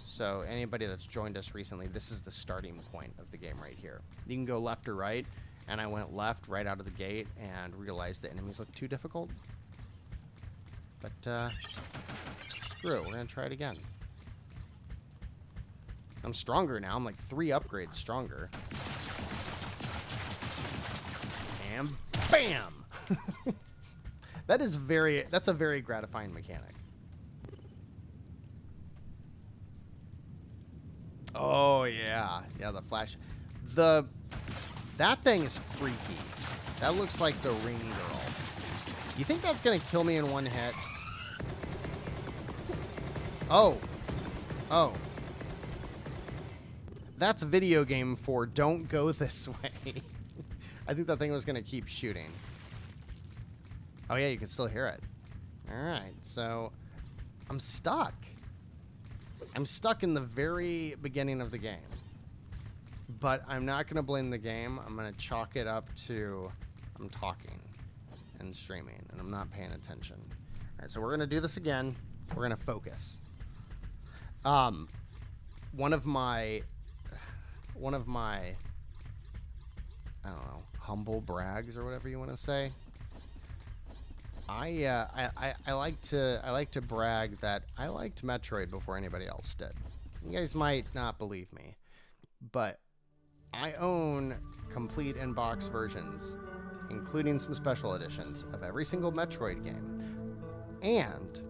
So anybody that's joined us recently, this is the starting point of the game right here. You can go left or right, and I went left right out of the gate and realized the enemies look too difficult. But screw it, we're gonna try it again. I'm stronger now. I'm like 3 upgrades stronger. And bam! That's a very gratifying mechanic. Oh yeah. Yeah, the flash. That thing is freaky. That looks like the Ring Girl. You think that's gonna kill me in one hit? Oh. That's video game for don't go this way. I think that thing was going to keep shooting. Oh, yeah, you can still hear it. All right, so I'm stuck. I'm stuck in the very beginning of the game. But I'm not going to blame the game. I'm going to chalk it up to I'm talking and streaming, and I'm not paying attention. All right, so we're going to do this again. We're going to focus. One of my I don't know, humble brags or whatever you want to say. I like to brag that I liked Metroid before anybody else did. You guys might not believe me, but I own complete in-box versions, including some special editions of every single Metroid game, and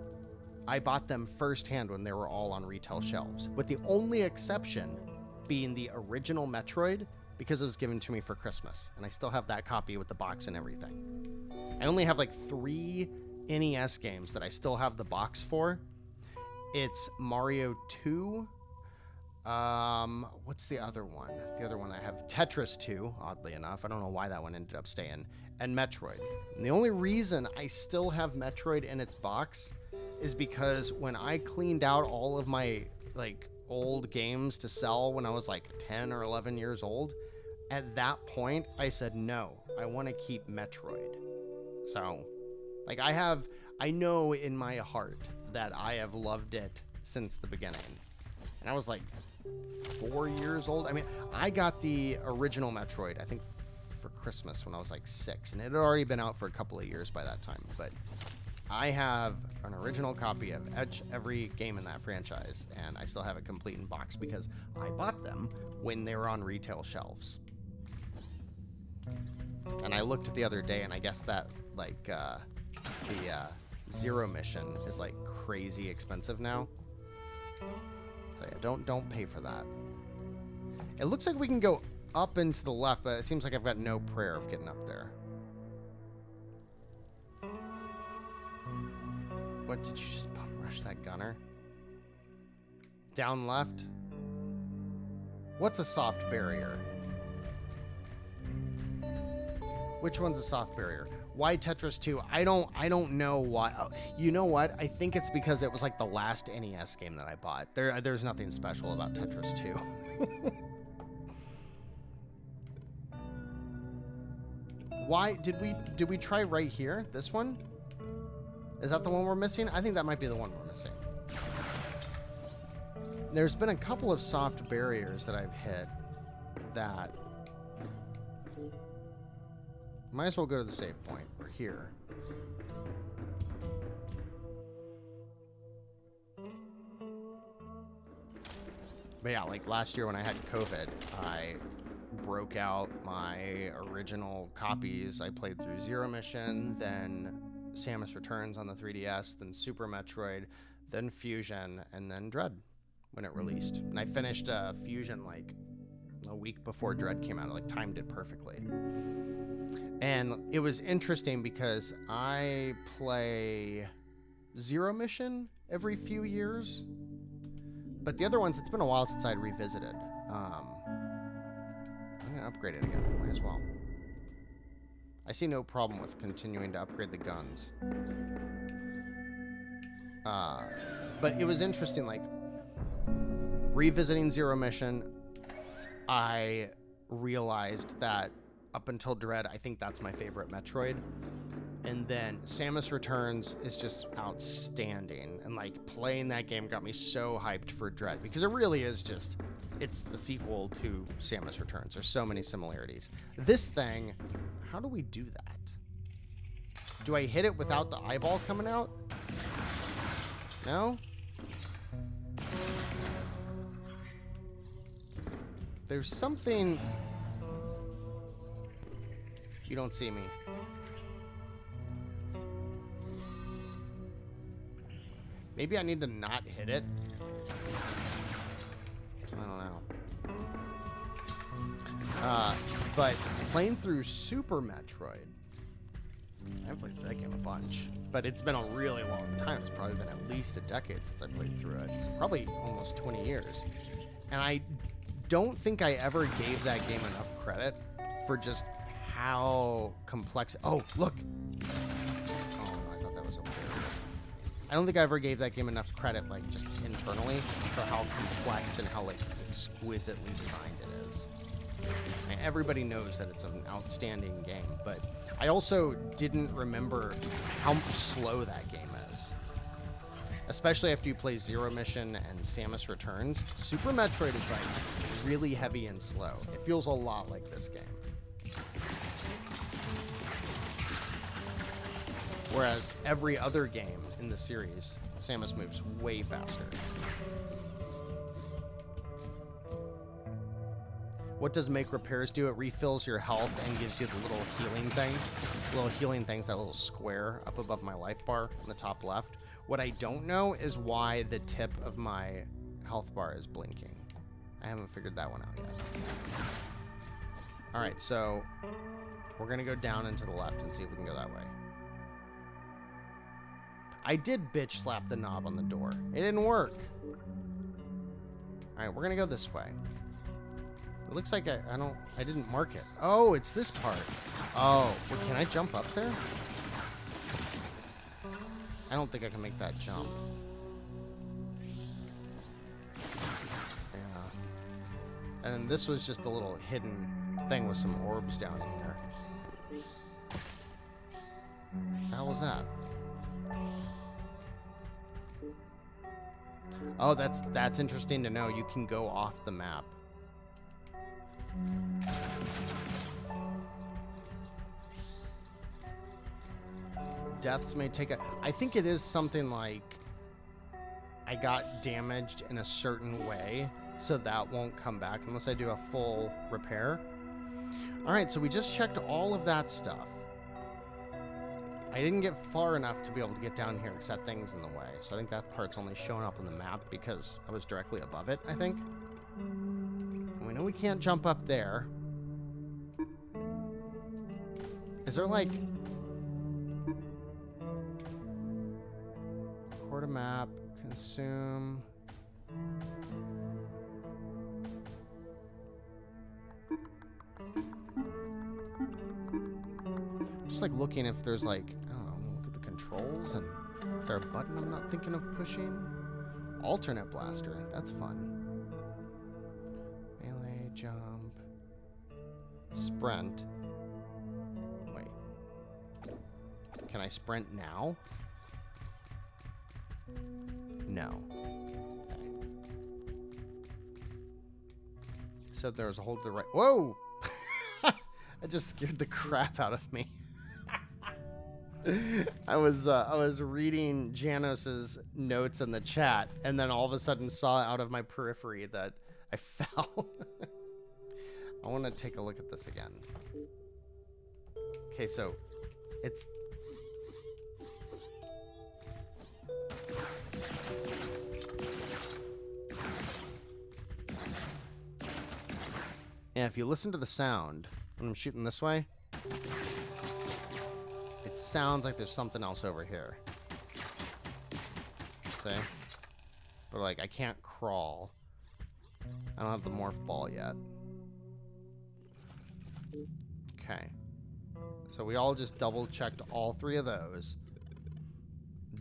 I bought them firsthand when they were all on retail shelves, with the only exception being the original Metroid, because it was given to me for Christmas, and I still have that copy with the box and everything. I only have like 3 NES games that I still have the box for. It's Mario 2. What's the other one? The other one I have, Tetris 2, oddly enough. I don't know why that one ended up staying. And Metroid. And the only reason I still have Metroid in its box is because when I cleaned out all of my like old games to sell when I was like 10 or 11 years old, at that point I said no, I want to keep Metroid. So like I know in my heart that I have loved it since the beginning. And I was like 4 years old. I mean, I got the original Metroid I think for Christmas when I was like 6, and it had already been out for a couple of years by that time, but I have an original copy of every game in that franchise, and I still have it complete in box because I bought them when they were on retail shelves. And I looked at the other day, and I guess that like the Zero mission is like crazy expensive now. So yeah, don't pay for that. It looks like we can go up and to the left, but it seems like I've got no prayer of getting up there. What, did you just bum rush that gunner? Down left? What's a soft barrier? Which one's a soft barrier? Why Tetris 2? I don't know why. Oh, you know what? I think it's because it was like the last NES game that I bought. There's nothing special about Tetris 2. Why did we try right here? This one? Is that the one we're missing? I think that might be the one we're missing. There's been a couple of soft barriers that I've hit that might as well go to the save point. We're here. But yeah, like last year when I had COVID, I broke out my original copies. I played through Zero Mission, then Samus Returns on the 3DS, then Super Metroid, then Fusion, and then Dread when it released. And I finished Fusion like a week before Dread came out. I like timed it perfectly. And it was interesting because I play Zero Mission every few years, but the other ones, it's been a while since I'd revisited. I'm gonna upgrade it again. Might as well. I see no problem with continuing to upgrade the guns. But it was interesting, like, revisiting Zero Mission, I realized that up until Dread, I think that's my favorite Metroid. And then Samus Returns is just outstanding. And, like, playing that game got me so hyped for Dread, because it really is just, it's the sequel to Samus Returns. There's so many similarities. This thing, how do we do that? Do I hit it without the eyeball coming out? No? There's something... You don't see me. Maybe I need to not hit it. I don't know. But playing through Super Metroid, I've played that game a bunch, but it's been a really long time. It's probably been at least a decade since I played through it. Probably almost 20 years. And I don't think I ever gave that game enough credit for just how complex. Oh, look. Oh, no, I thought that was over there. I don't think I ever gave that game enough credit, like, just internally, for how complex and how, like, exquisitely designed it is. And everybody knows that it's an outstanding game, but I also didn't remember how slow that game is. Especially after you play Zero Mission and Samus Returns. Super Metroid is, like, really heavy and slow. It feels a lot like this game. Whereas every other game in the series, Samus moves way faster. What does Make Repairs do? It refills your health and gives you the little healing thing. Little healing thing's that little square up above my life bar in the top left. What I don't know is why the tip of my health bar is blinking. I haven't figured that one out yet. Alright, so we're going to go down and to the left and see if we can go that way. I did bitch slap the knob on the door. It didn't work. Alright, we're going to go this way. It looks like I didn't mark it. Oh, it's this part. Oh, well, can I jump up there? I don't think I can make that jump. Yeah. And then this was just a little hidden thing with some orbs down here. What the hell was that? Oh, that's interesting to know. You can go off the map. Deaths may take a... I think it is something like I got damaged in a certain way, so that won't come back unless I do a full repair. Alright, so we just checked all of that stuff. I didn't get far enough to be able to get down here because that thing's in the way. So I think that part's only showing up on the map because I was directly above it, I think. And we know we can't jump up there. Is there like... Record a map, consume... Just like looking if there's like, I don't know, look at the controls and is there a button I'm not thinking of pushing? Alternate blaster, that's fun. Melee, jump, sprint. Wait, can I sprint now? No. Okay. Said there was a hold to the right. Whoa! That just scared the crap out of me. I was reading Janos's notes in the chat, and then all of a sudden saw out of my periphery that I fell. I want to take a look at this again. Okay, so it's... Yeah, if you listen to the sound, when I'm shooting this way, it sounds like there's something else over here. See? But like, I can't crawl. I don't have the morph ball yet. Okay. So we all just double checked all three of those.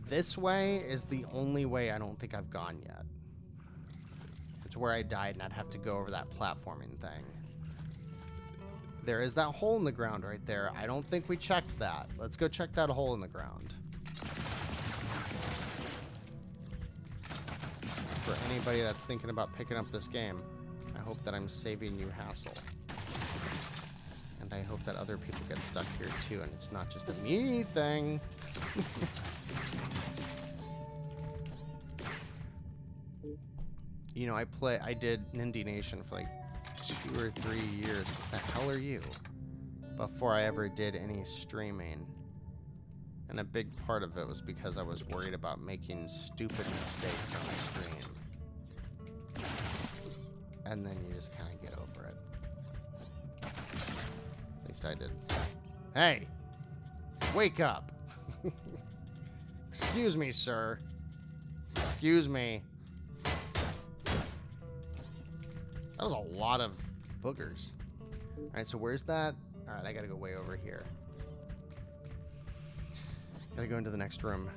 This way is the only way I don't think I've gone yet. It's where I died and I'd have to go over that platforming thing. There is that hole in the ground right there. I don't think we checked that. Let's go check that hole in the ground. For anybody that's thinking about picking up this game, I hope that I'm saving you hassle. And I hope that other people get stuck here too, and it's not just a me thing. You know, I did Nindy Nation for like 2 or 3 years. What the hell are you? Before I ever did any streaming. And a big part of it was because I was worried about making stupid mistakes on the stream. And then you just kind of get over it. At least I did. Hey! Wake up! Excuse me, sir. Excuse me. That was a lot of boogers. Alright, so where's that Alright, I gotta go way over here. Gotta go into the next room.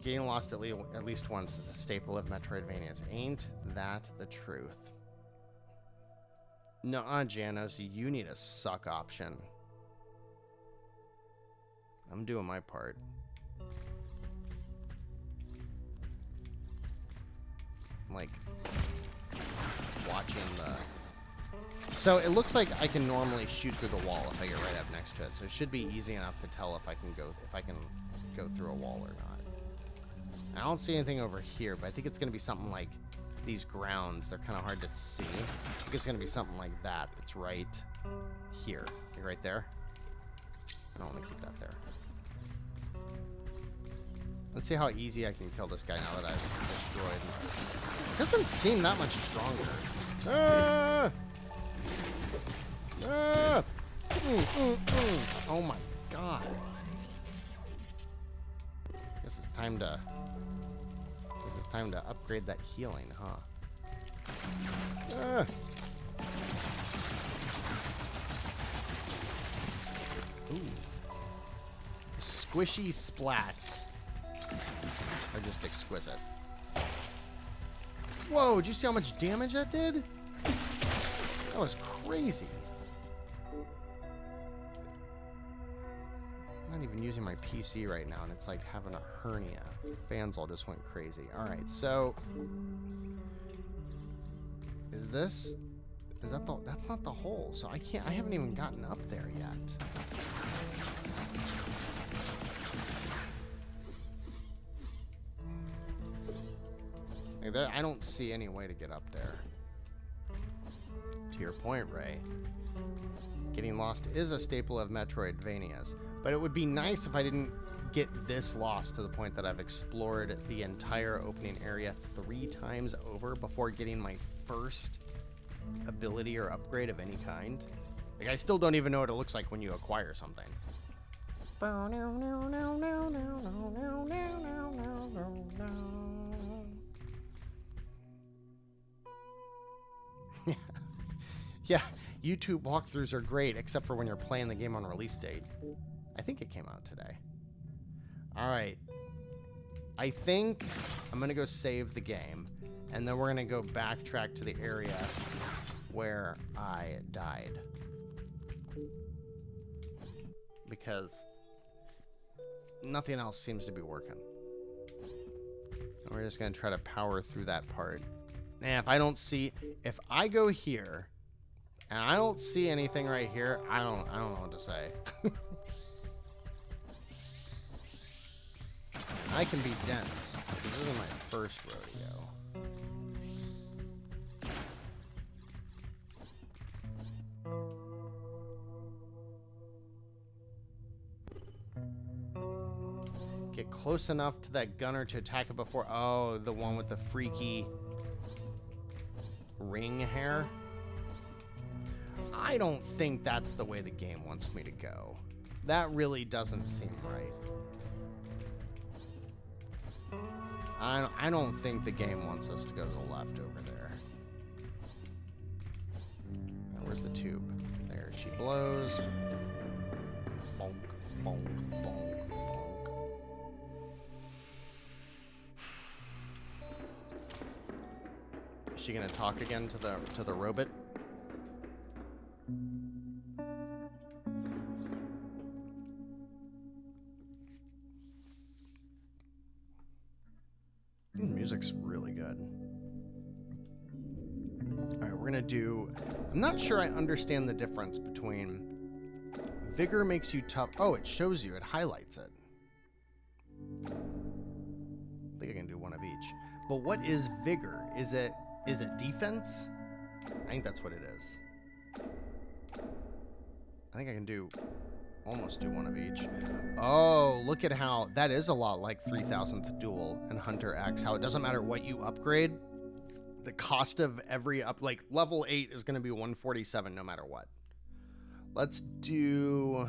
Getting lost at least once is a staple of Metroidvanias. Ain't that the truth? Nuh-uh, Janos, you need a suck option. I'm doing my part. I'm like watching the... So it looks like I can normally shoot through the wall if I get right up next to it. So it should be easy enough to tell if I can go through a wall or not. I don't see anything over here, but I think it's going to be something like these grounds. They're kind of hard to see. I think it's going to be something like that. That's right here. Like right there. I don't want to keep that there. Let's see how easy I can kill this guy now that I've destroyed. It doesn't seem that much stronger. Ah! Ah! Oh my god. This is time to upgrade that healing, huh? Ah! Ooh. Squishy splats are just exquisite. Whoa, did you see how much damage that did? That was crazy. I'm not even using my PC right now, and it's like having a hernia. Fans all just went crazy. Alright, so... Is that the... That's not the hole, so I haven't even gotten up there yet. I don't see any way to get up there. To your point, Ray. Getting lost is a staple of Metroidvanias, but it would be nice if I didn't get this lost to the point that I've explored the entire opening area 3 times over before getting my first ability or upgrade of any kind. Like, I still don't even know what it looks like when you acquire something. Yeah, YouTube walkthroughs are great, except for when you're playing the game on release date. I think it came out today. Alright. I think I'm going to go save the game, and then we're going to go backtrack to the area where I died. Because nothing else seems to be working. And we're just going to try to power through that part. And if I go here and I don't see anything right here, I don't know what to say. I can be dense because this is my first rodeo. Get close enough to that gunner to attack it before... Oh, the one with the freaky ring hair. I don't think that's the way the game wants me to go. That really doesn't seem right. I don't think the game wants us to go to the left over there. Now, where's the tube? There she blows. Bonk, bonk, bonk, bonk. Is she gonna talk again to the robot? The music's really good. Alright, we're gonna do... I'm not sure I understand the difference between... Vigor makes you tough... Oh, it shows you. It highlights it. I think I can do one of each. But what is Vigor? Is it defense? I think that's what it is. I think I can almost do one of each. Oh, look at how that is a lot like 3000th Duel and Hunter X. How it doesn't matter what you upgrade, the cost of every like level 8 is going to be 147 no matter what. Let's do...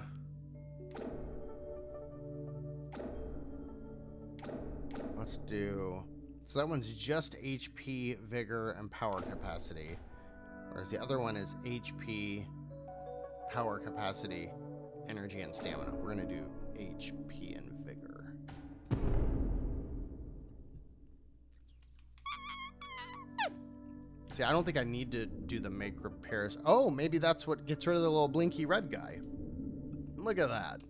So that one's just HP, Vigor, and Power Capacity. Whereas the other one is HP, power capacity, energy, and stamina. We're going to do HP and vigor. See, I don't think I need to do the make repairs. Oh, maybe that's what gets rid of the little blinky red guy. Look at that.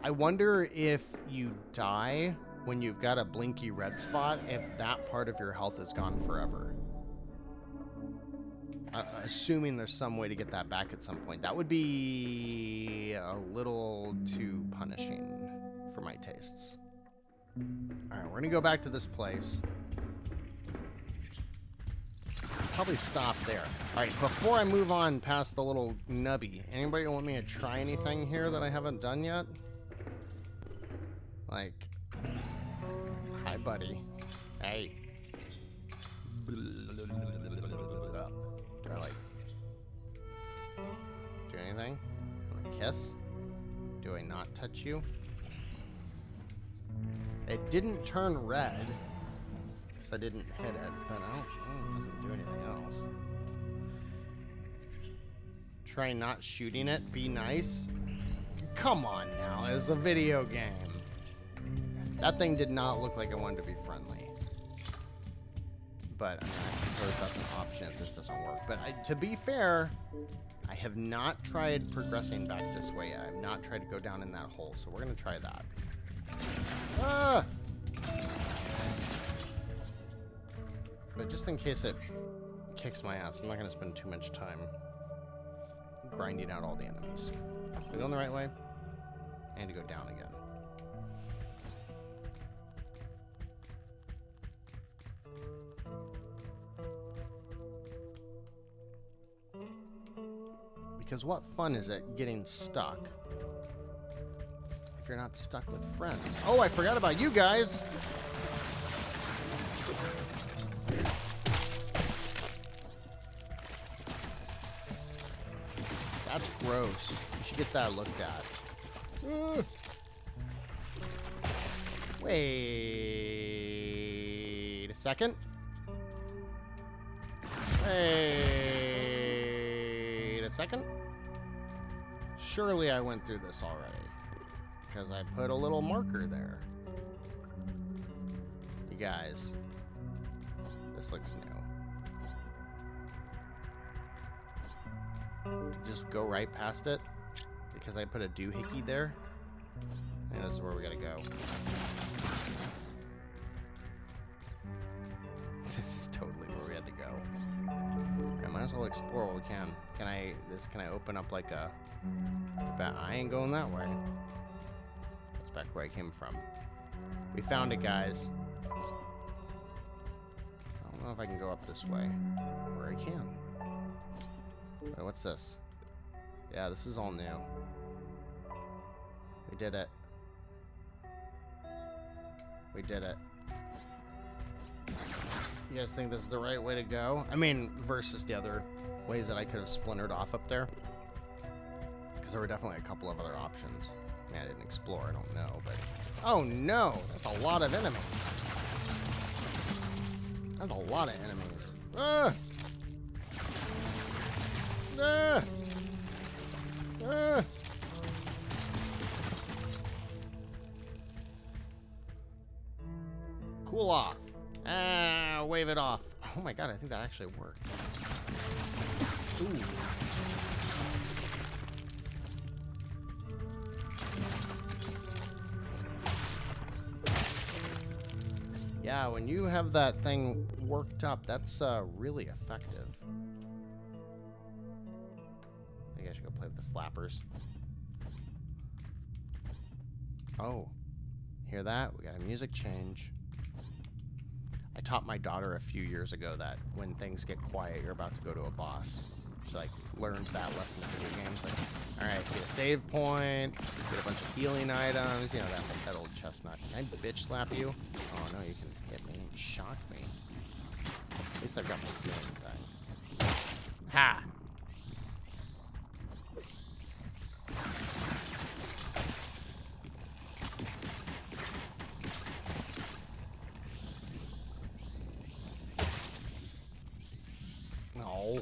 I wonder if you die when you've got a blinky red spot, if that part of your health is gone forever. Assuming there's some way to get that back at some point. That would be a little too punishing for my tastes. Alright, we're going to go back to this place. Probably stop there. Alright, before I move on past the little nubby, anybody want me to try anything here that I haven't done yet? Like, hi buddy. Hey. Do I like do anything? Want a kiss? Do I not touch you? It didn't turn red. I didn't hit it, but I don't, it doesn't do anything else. Try not shooting it. Be nice. Come on now, it's a video game. That thing did not look like it wanted to be friendly. But I mean, I suppose that's an option if this doesn't work. But to be fair, I have not tried progressing back this way yet. I have not tried to go down in that hole, so we're gonna try that. Ah! But just in case it kicks my ass, I'm not going to spend too much time grinding out all the enemies. Am I going the right way? And to go down again. Because what fun is it getting stuck if you're not stuck with friends? Oh, I forgot about you guys! That's gross. You should get that looked at. Wait a second. Wait a second. Surely I went through this already. Because I put a little marker there. You guys. This looks new. Just go right past it because I put a doohickey there. And this is where we gotta go. This is totally where we had to go. I might as well explore what we can. Can I open up like a... I ain't going that way. That's back where I came from. We found it, guys. I don't know if I can go up this way. Or I can. Wait, what's this? Yeah, this is all new. We did it. We did it. You guys think this is the right way to go? I mean, versus the other ways that I could have splintered off up there. Because there were definitely a couple of other options. I mean, I didn't explore, I don't know, but... Oh no! That's a lot of enemies. That's a lot of enemies. Ah! Ah! Ah! Cool off. Ah, wave it off. Oh my god, I think that actually worked. Ooh. Yeah, when you have that thing worked up, that's really effective. I think I should go play with the slappers. Oh, hear that? We got a music change. I taught my daughter a few years ago that when things get quiet, you're about to go to a boss. She like learned that lesson in video games. Like, all right, get a save point, get a bunch of healing items. You know that old chestnut. Can I bitch slap you? Oh no, you can hit me and shock me. At least I've got my healing thing. Ha! No.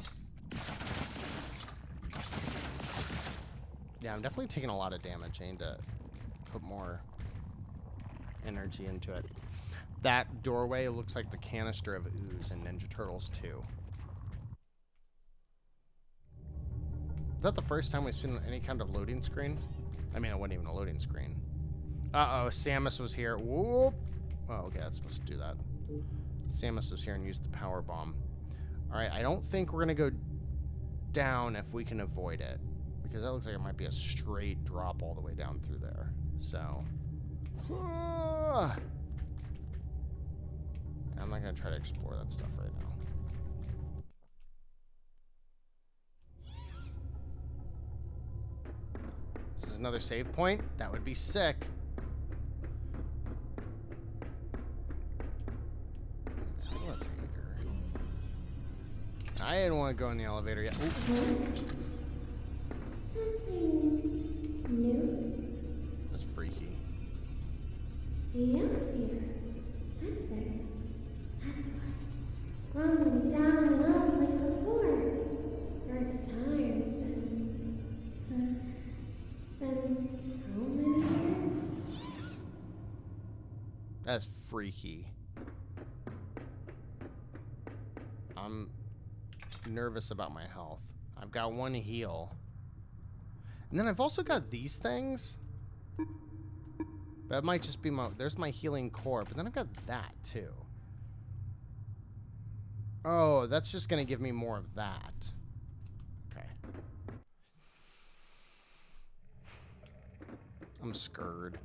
Yeah, I'm definitely taking a lot of damage. I need to put more energy into it. That doorway looks like the canister of ooze in Ninja Turtles 2. Is that the first time we've seen any kind of loading screen? I mean, it wasn't even a loading screen. Uh-oh, Samus was here. Whoop! Oh, okay, that's supposed to do that. Samus was here and used the power bomb. Alright, I don't think we're going to go down if we can avoid it. Because that looks like it might be a straight drop all the way down through there. So... I'm not going to try to explore that stuff right now. This is another save point? That would be sick. Elevator. I didn't want to go in the elevator yet. Something new? That's freaky. The elevator. That's it. That's why. Rumbling down and up like before. First time since how many years? That's freaky. I'm nervous about my health. I've got one heal. And then I've also got these things. That might just be my... There's my healing core. But then I've got that, too. Oh, that's just going to give me more of that. Okay. I'm scared.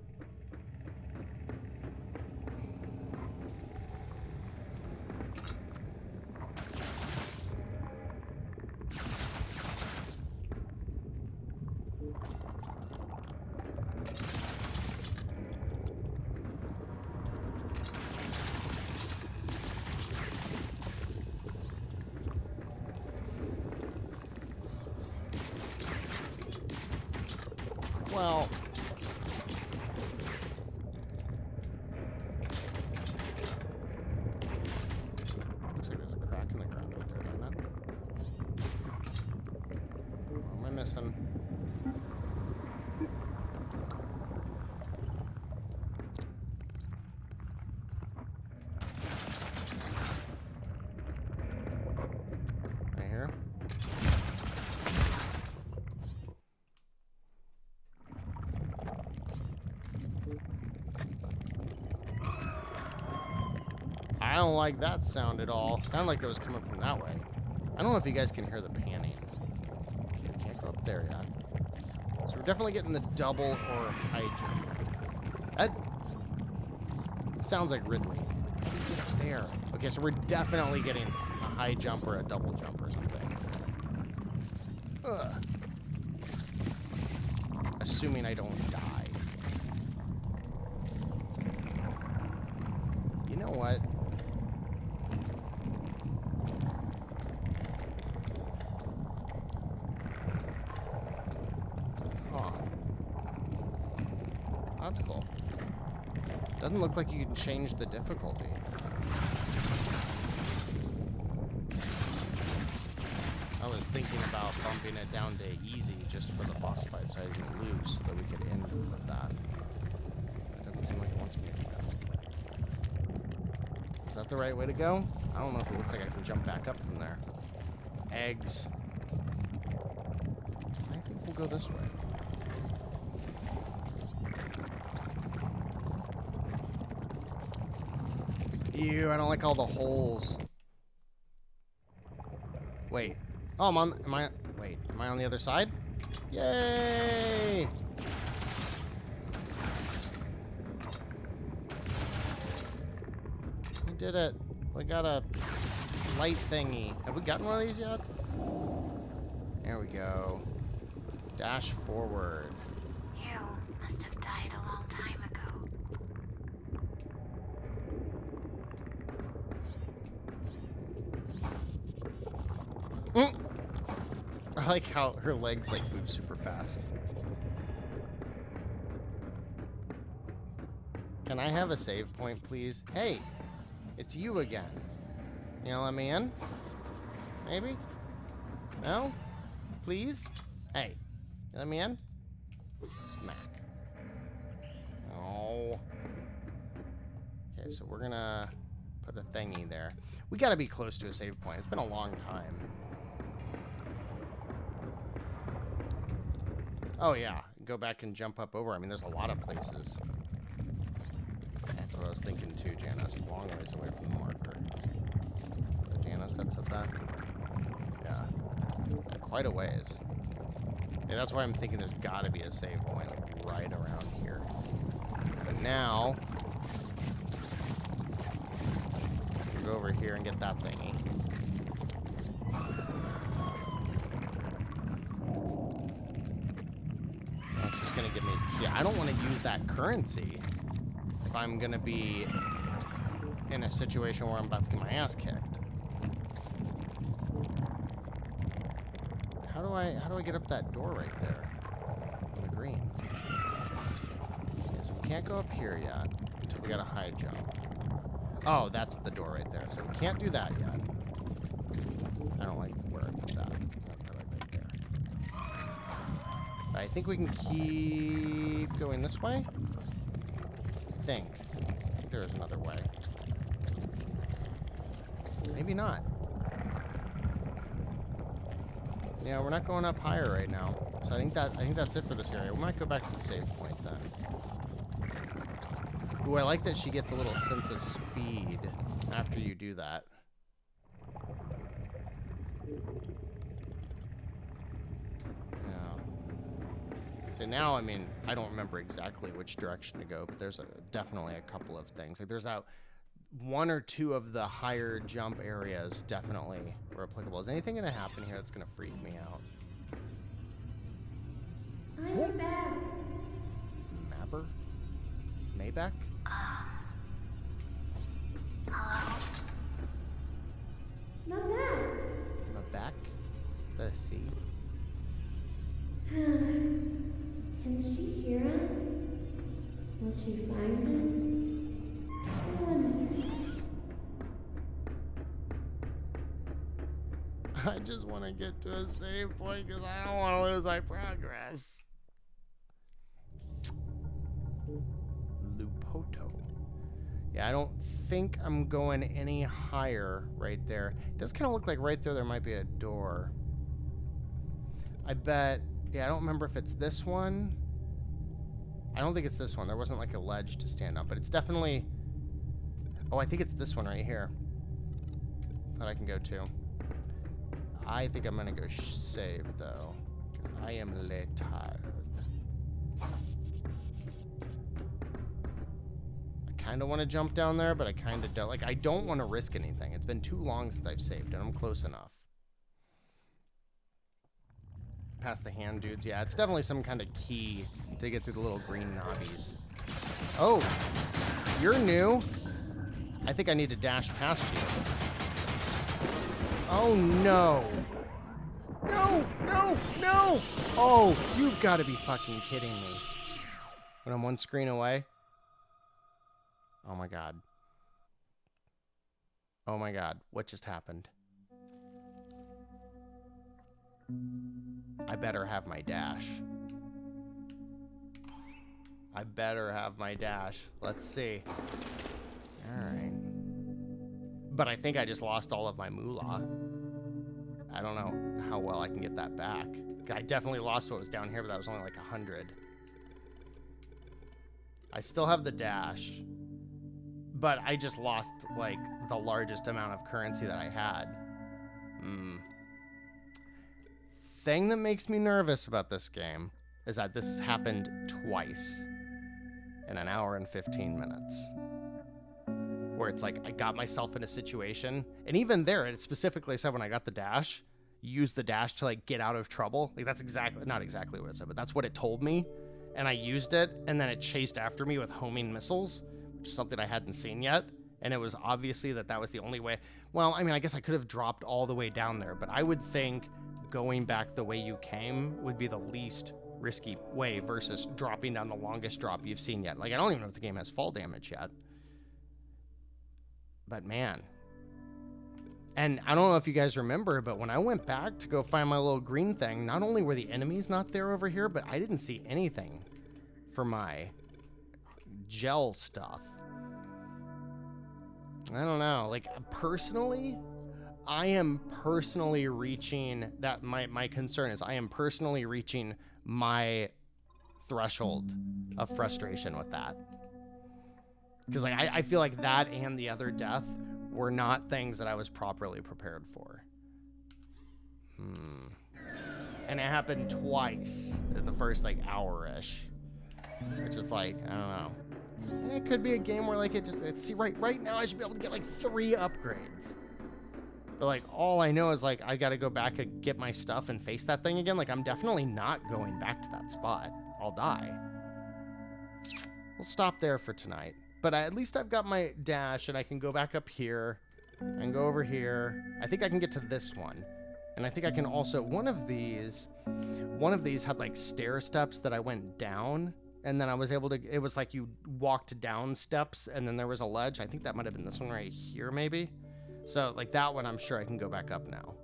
Well... Looks like there's a crack in the ground right there, doesn't it? What am I missing? Right here? I don't like that sound at all. Sounded like it was coming from that way. I don't know if you guys can hear the panning. Okay, I can't go up there yet. So we're definitely getting the double or high jump. That sounds like Ridley. How do you get up there? Okay, so we're definitely getting a high jump or a double jump or something. Ugh. Assuming I don't die. You know what? Huh. That's cool. Doesn't look like you can change the difficulty. I was thinking about bumping it down to easy just for the boss fight so I didn't lose, so that we could end with that. It doesn't seem like it wants me to do that. Is that the right way to go? I don't know if it looks like I can jump back up from there. Eggs. I think we'll go this way. Ew, I don't like all the holes. Wait. Oh, am I on the other side? Yay! We did it. We got a light thingy. Have we gotten one of these yet? There we go. Dash forward. You must have died a long time ago. I like how her legs like move super fast. Can I have a save point, please? Hey, it's you again. You gonna let me in? Maybe? No? Please? Hey, you let me in? Smack. Oh. Okay, so we're gonna put a thingy there. We gotta be close to a save point. It's been a long time. Oh yeah, go back and jump up over. I mean, there's a lot of places. That's what I was thinking too, Janice. Long ways away from the marker. Janice, that said that? Yeah. Quite a ways. Yeah, that's why I'm thinking there's gotta be a save point, like, right around here. But now, we'll go over here and get that thingy. That's just gonna get me... See, I don't want to use that currency if I'm gonna be in a situation where I'm about to get my ass kicked. How do I get up that door right there on the green? Okay, so we can't go up here yet until we got a high jump. Oh, that's the door right there. So we can't do that yet. I don't like where I put that. I'll put it right there. But I think we can keep going this way. I think there is another way. Maybe not. Yeah, we're not going up higher right now. So I think that's it for this area. We might go back to the save point then. Ooh, I like that she gets a little sense of speed after you do that. Yeah. So now, I mean, I don't remember exactly which direction to go, but there's definitely a couple of things. Like there's one or two of the higher jump areas definitely were applicable. Is anything going to happen here that's going to freak me out? I'm back. Mapper? Maybeck? Hello? Not bad. Maback? The sea? Can she hear us? Will she find us? I wonder. I just want to get to a save point because I don't want to lose my progress. Lupoto. Yeah, I don't think I'm going any higher right there. It does kind of look like right there might be a door. I bet... Yeah, I don't remember if it's this one. I don't think it's this one. There wasn't like a ledge to stand up, but it's definitely... Oh, I think it's this one right here that I can go to. I think I'm going to go save, though, because I am tired. I kind of want to jump down there, but I kind of don't. Like, I don't want to risk anything. It's been too long since I've saved, and I'm close enough. Past the hand dudes. Yeah, it's definitely some kind of key to get through the little green knobbies. Oh, you're new? I think I need to dash past you. Oh, no. No, no, no. Oh, you've got to be fucking kidding me. When I'm one screen away? Oh, my God. Oh, my God. What just happened? I better have my dash. I better have my dash. Let's see. All right. But I think I just lost all of my moolah. I don't know how well I can get that back. I definitely lost what was down here, but that was only like 100. I still have the dash, but I just lost like the largest amount of currency that I had. Thing that makes me nervous about this game is that this happened twice in an hour and 15 minutes. Where it's like, I got myself in a situation, and even there, it specifically said when I got the dash, use the dash to like get out of trouble. Like that's exactly, not exactly what it said, but that's what it told me. And I used it, and then it chased after me with homing missiles, which is something I hadn't seen yet. And it was obviously that was the only way. Well, I mean, I guess I could have dropped all the way down there, but I would think going back the way you came would be the least risky way versus dropping down the longest drop you've seen yet. Like, I don't even know if the game has fall damage yet. But man, and I don't know if you guys remember, but when I went back to go find my little green thing, not only were the enemies not there over here, but I didn't see anything for my gel stuff. I don't know. Like, personally, I am personally reaching that. My concern is I am personally reaching my threshold of frustration with that. Because like I feel like that and the other death were not things that I was properly prepared for. And it happened twice in the first like hour-ish. Which is like, I don't know. It could be a game where like see right now I should be able to get like 3 upgrades. But like all I know is like I gotta go back and get my stuff and face that thing again. Like I'm definitely not going back to that spot. I'll die. We'll stop there for tonight. But at least I've got my dash and I can go back up here and go over here. I think I can get to this one. And I think I can also, one of these had like stair steps that I went down, and then I was able to, it was like you walked down steps and then there was a ledge. I think that might have been this one right here maybe. So like that one, I'm sure I can go back up now.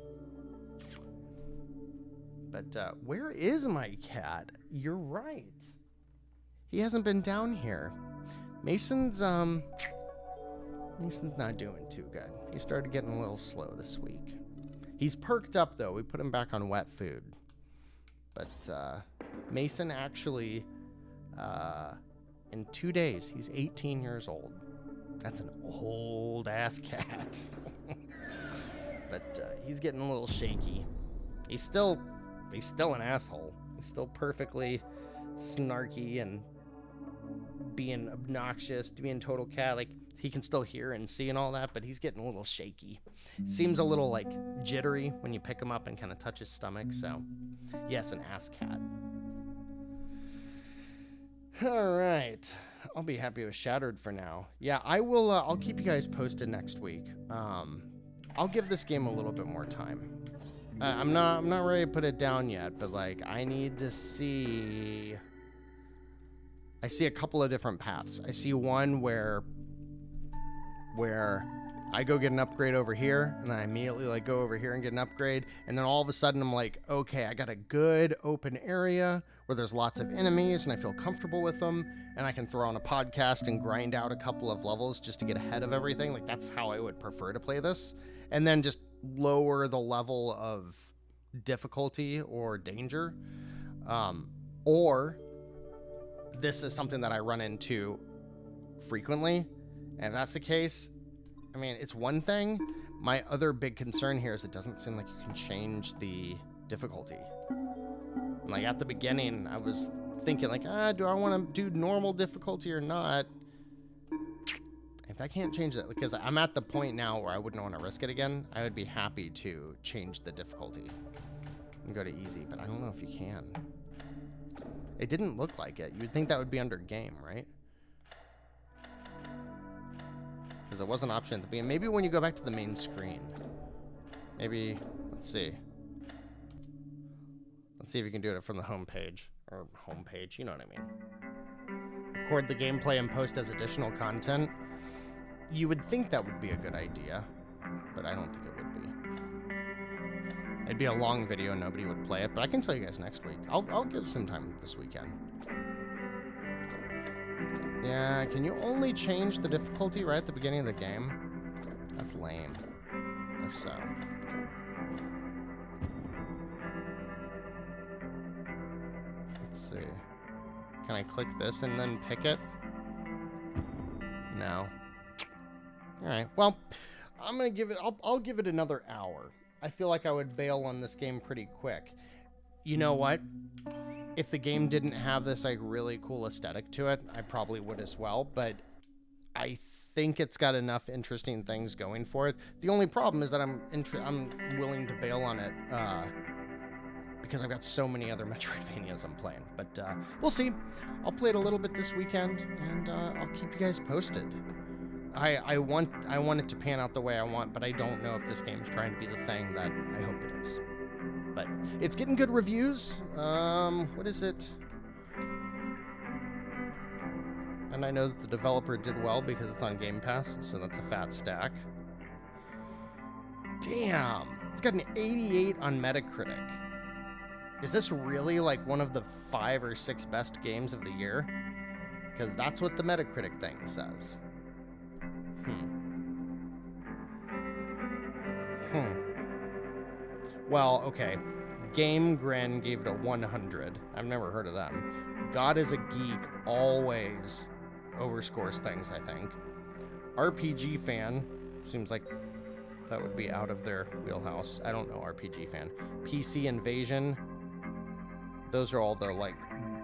But where is my cat? You're right. He hasn't been down here. Mason's not doing too good. He started getting a little slow this week. He's perked up though. We put him back on wet food. But Mason actually, in 2 days, he's 18 years old. That's an old ass cat. But he's getting a little shaky. He's still an asshole. He's still perfectly snarky and being obnoxious, being total cat. Like he can still hear and see and all that, but he's getting a little shaky. Seems a little like jittery when you pick him up and kind of touch his stomach. So yes, an ass cat. All right, I'll be happy with Shattered for now. Yeah, I will. I'll keep you guys posted next week. I'll give this game a little bit more time. I'm not ready to put it down yet, but like I need to see. I see a couple of different paths. I see one where I go get an upgrade over here, and then I immediately like go over here and get an upgrade, and then all of a sudden I'm like, okay, I got a good open area where there's lots of enemies and I feel comfortable with them, and I can throw on a podcast and grind out a couple of levels just to get ahead of everything. Like that's how I would prefer to play this, and then just lower the level of difficulty or danger, or this is something that I run into frequently. And if that's the case, I mean, it's one thing. My other big concern here is it doesn't seem like you can change the difficulty. Like at the beginning, I was thinking like, do I want to do normal difficulty or not? If I can't change that, because I'm at the point now where I wouldn't want to risk it again, I would be happy to change the difficulty and go to easy, but I don't know if you can. It didn't look like it. You'd think that would be under game, right? Because it was an option at the beginning. Maybe when you go back to the main screen. Maybe, let's see. Let's see if you can do it from the home page. Or home page, you know what I mean. Record the gameplay and post as additional content. You would think that would be a good idea, but I don't think it would be. It'd be a long video and nobody would play it, but I can tell you guys next week. I'll give some time this weekend. Yeah, can you only change the difficulty right at the beginning of the game? That's lame. If so. Let's see. Can I click this and then pick it? No. Alright, well, I'm gonna give it, I'll give it another hour. I feel like I would bail on this game pretty quick. You know what? If the game didn't have this like really cool aesthetic to it, I probably would as well, but I think it's got enough interesting things going for it. The only problem is that I'm willing to bail on it because I've got so many other Metroidvanias I'm playing. But we'll see. I'll play it a little bit this weekend, and I'll keep you guys posted. I want it to pan out the way I want, but I don't know if this game's trying to be the thing that I hope it is. But it's getting good reviews. What is it? And I know that the developer did well because it's on Game Pass, so that's a fat stack. Damn! It's got an 88 on Metacritic. Is this really like one of the 5 or 6 best games of the year? because that's what the Metacritic thing says. Well, okay. Game Grin gave it a 100. I've never heard of them. God is a Geek always overscores things, I think. RPG Fan seems like that would be out of their wheelhouse. I don't know RPG Fan. PC Invasion. Those are all the like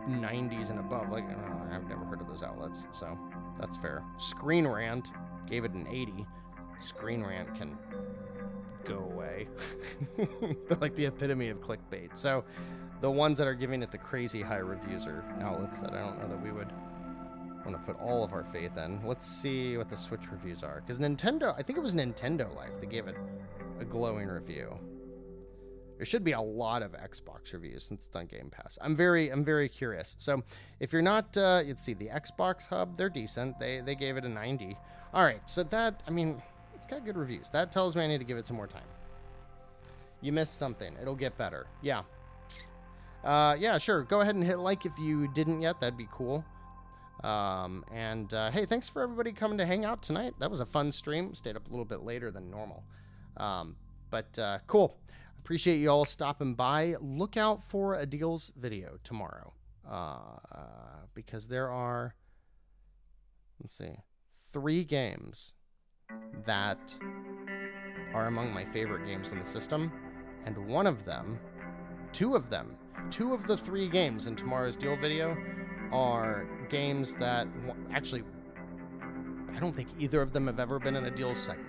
90s and above. Like, I've never heard of those outlets, so that's fair. Screen Rant gave it an 80. Screen Rant can go away. They're like the epitome of clickbait. So the ones that are giving it the crazy high reviews are outlets that I don't know that we would want to put all of our faith in. Let's see what the Switch reviews are. Because Nintendo, I think it was Nintendo Life that gave it a glowing review. There should be a lot of Xbox reviews since it's on Game Pass. I'm very curious. So if you're not, let's see, the Xbox Hub, they're decent. They gave it a 90. All right, so that, I mean, it's got good reviews. That tells me I need to give it some more time. You missed something. It'll get better. Yeah. Yeah, sure. Go ahead and hit like if you didn't yet. That'd be cool. Hey, thanks for everybody coming to hang out tonight. That was a fun stream. Stayed up a little bit later than normal. Cool. Appreciate you all stopping by. Look out for a deals video tomorrow. Because there are, let's see, 3 games that are among my favorite games in the system, and one of them, two of the 3 games in tomorrow's deal video are games that actually I don't think either of them have ever been in a deals segment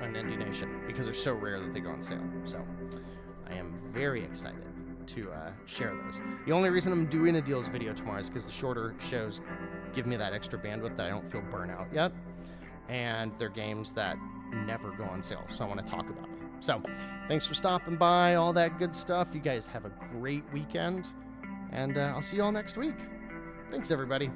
on Indie Nation because they're so rare that they go on sale. So I am very excited to share those. The only reason I'm doing a deals video tomorrow is because the shorter shows give me that extra bandwidth that I don't feel burnout yet. And they're games that never go on sale, so I want to talk about them. So thanks for stopping by, all that good stuff. You guys have a great weekend, and I'll see you all next week. Thanks, everybody.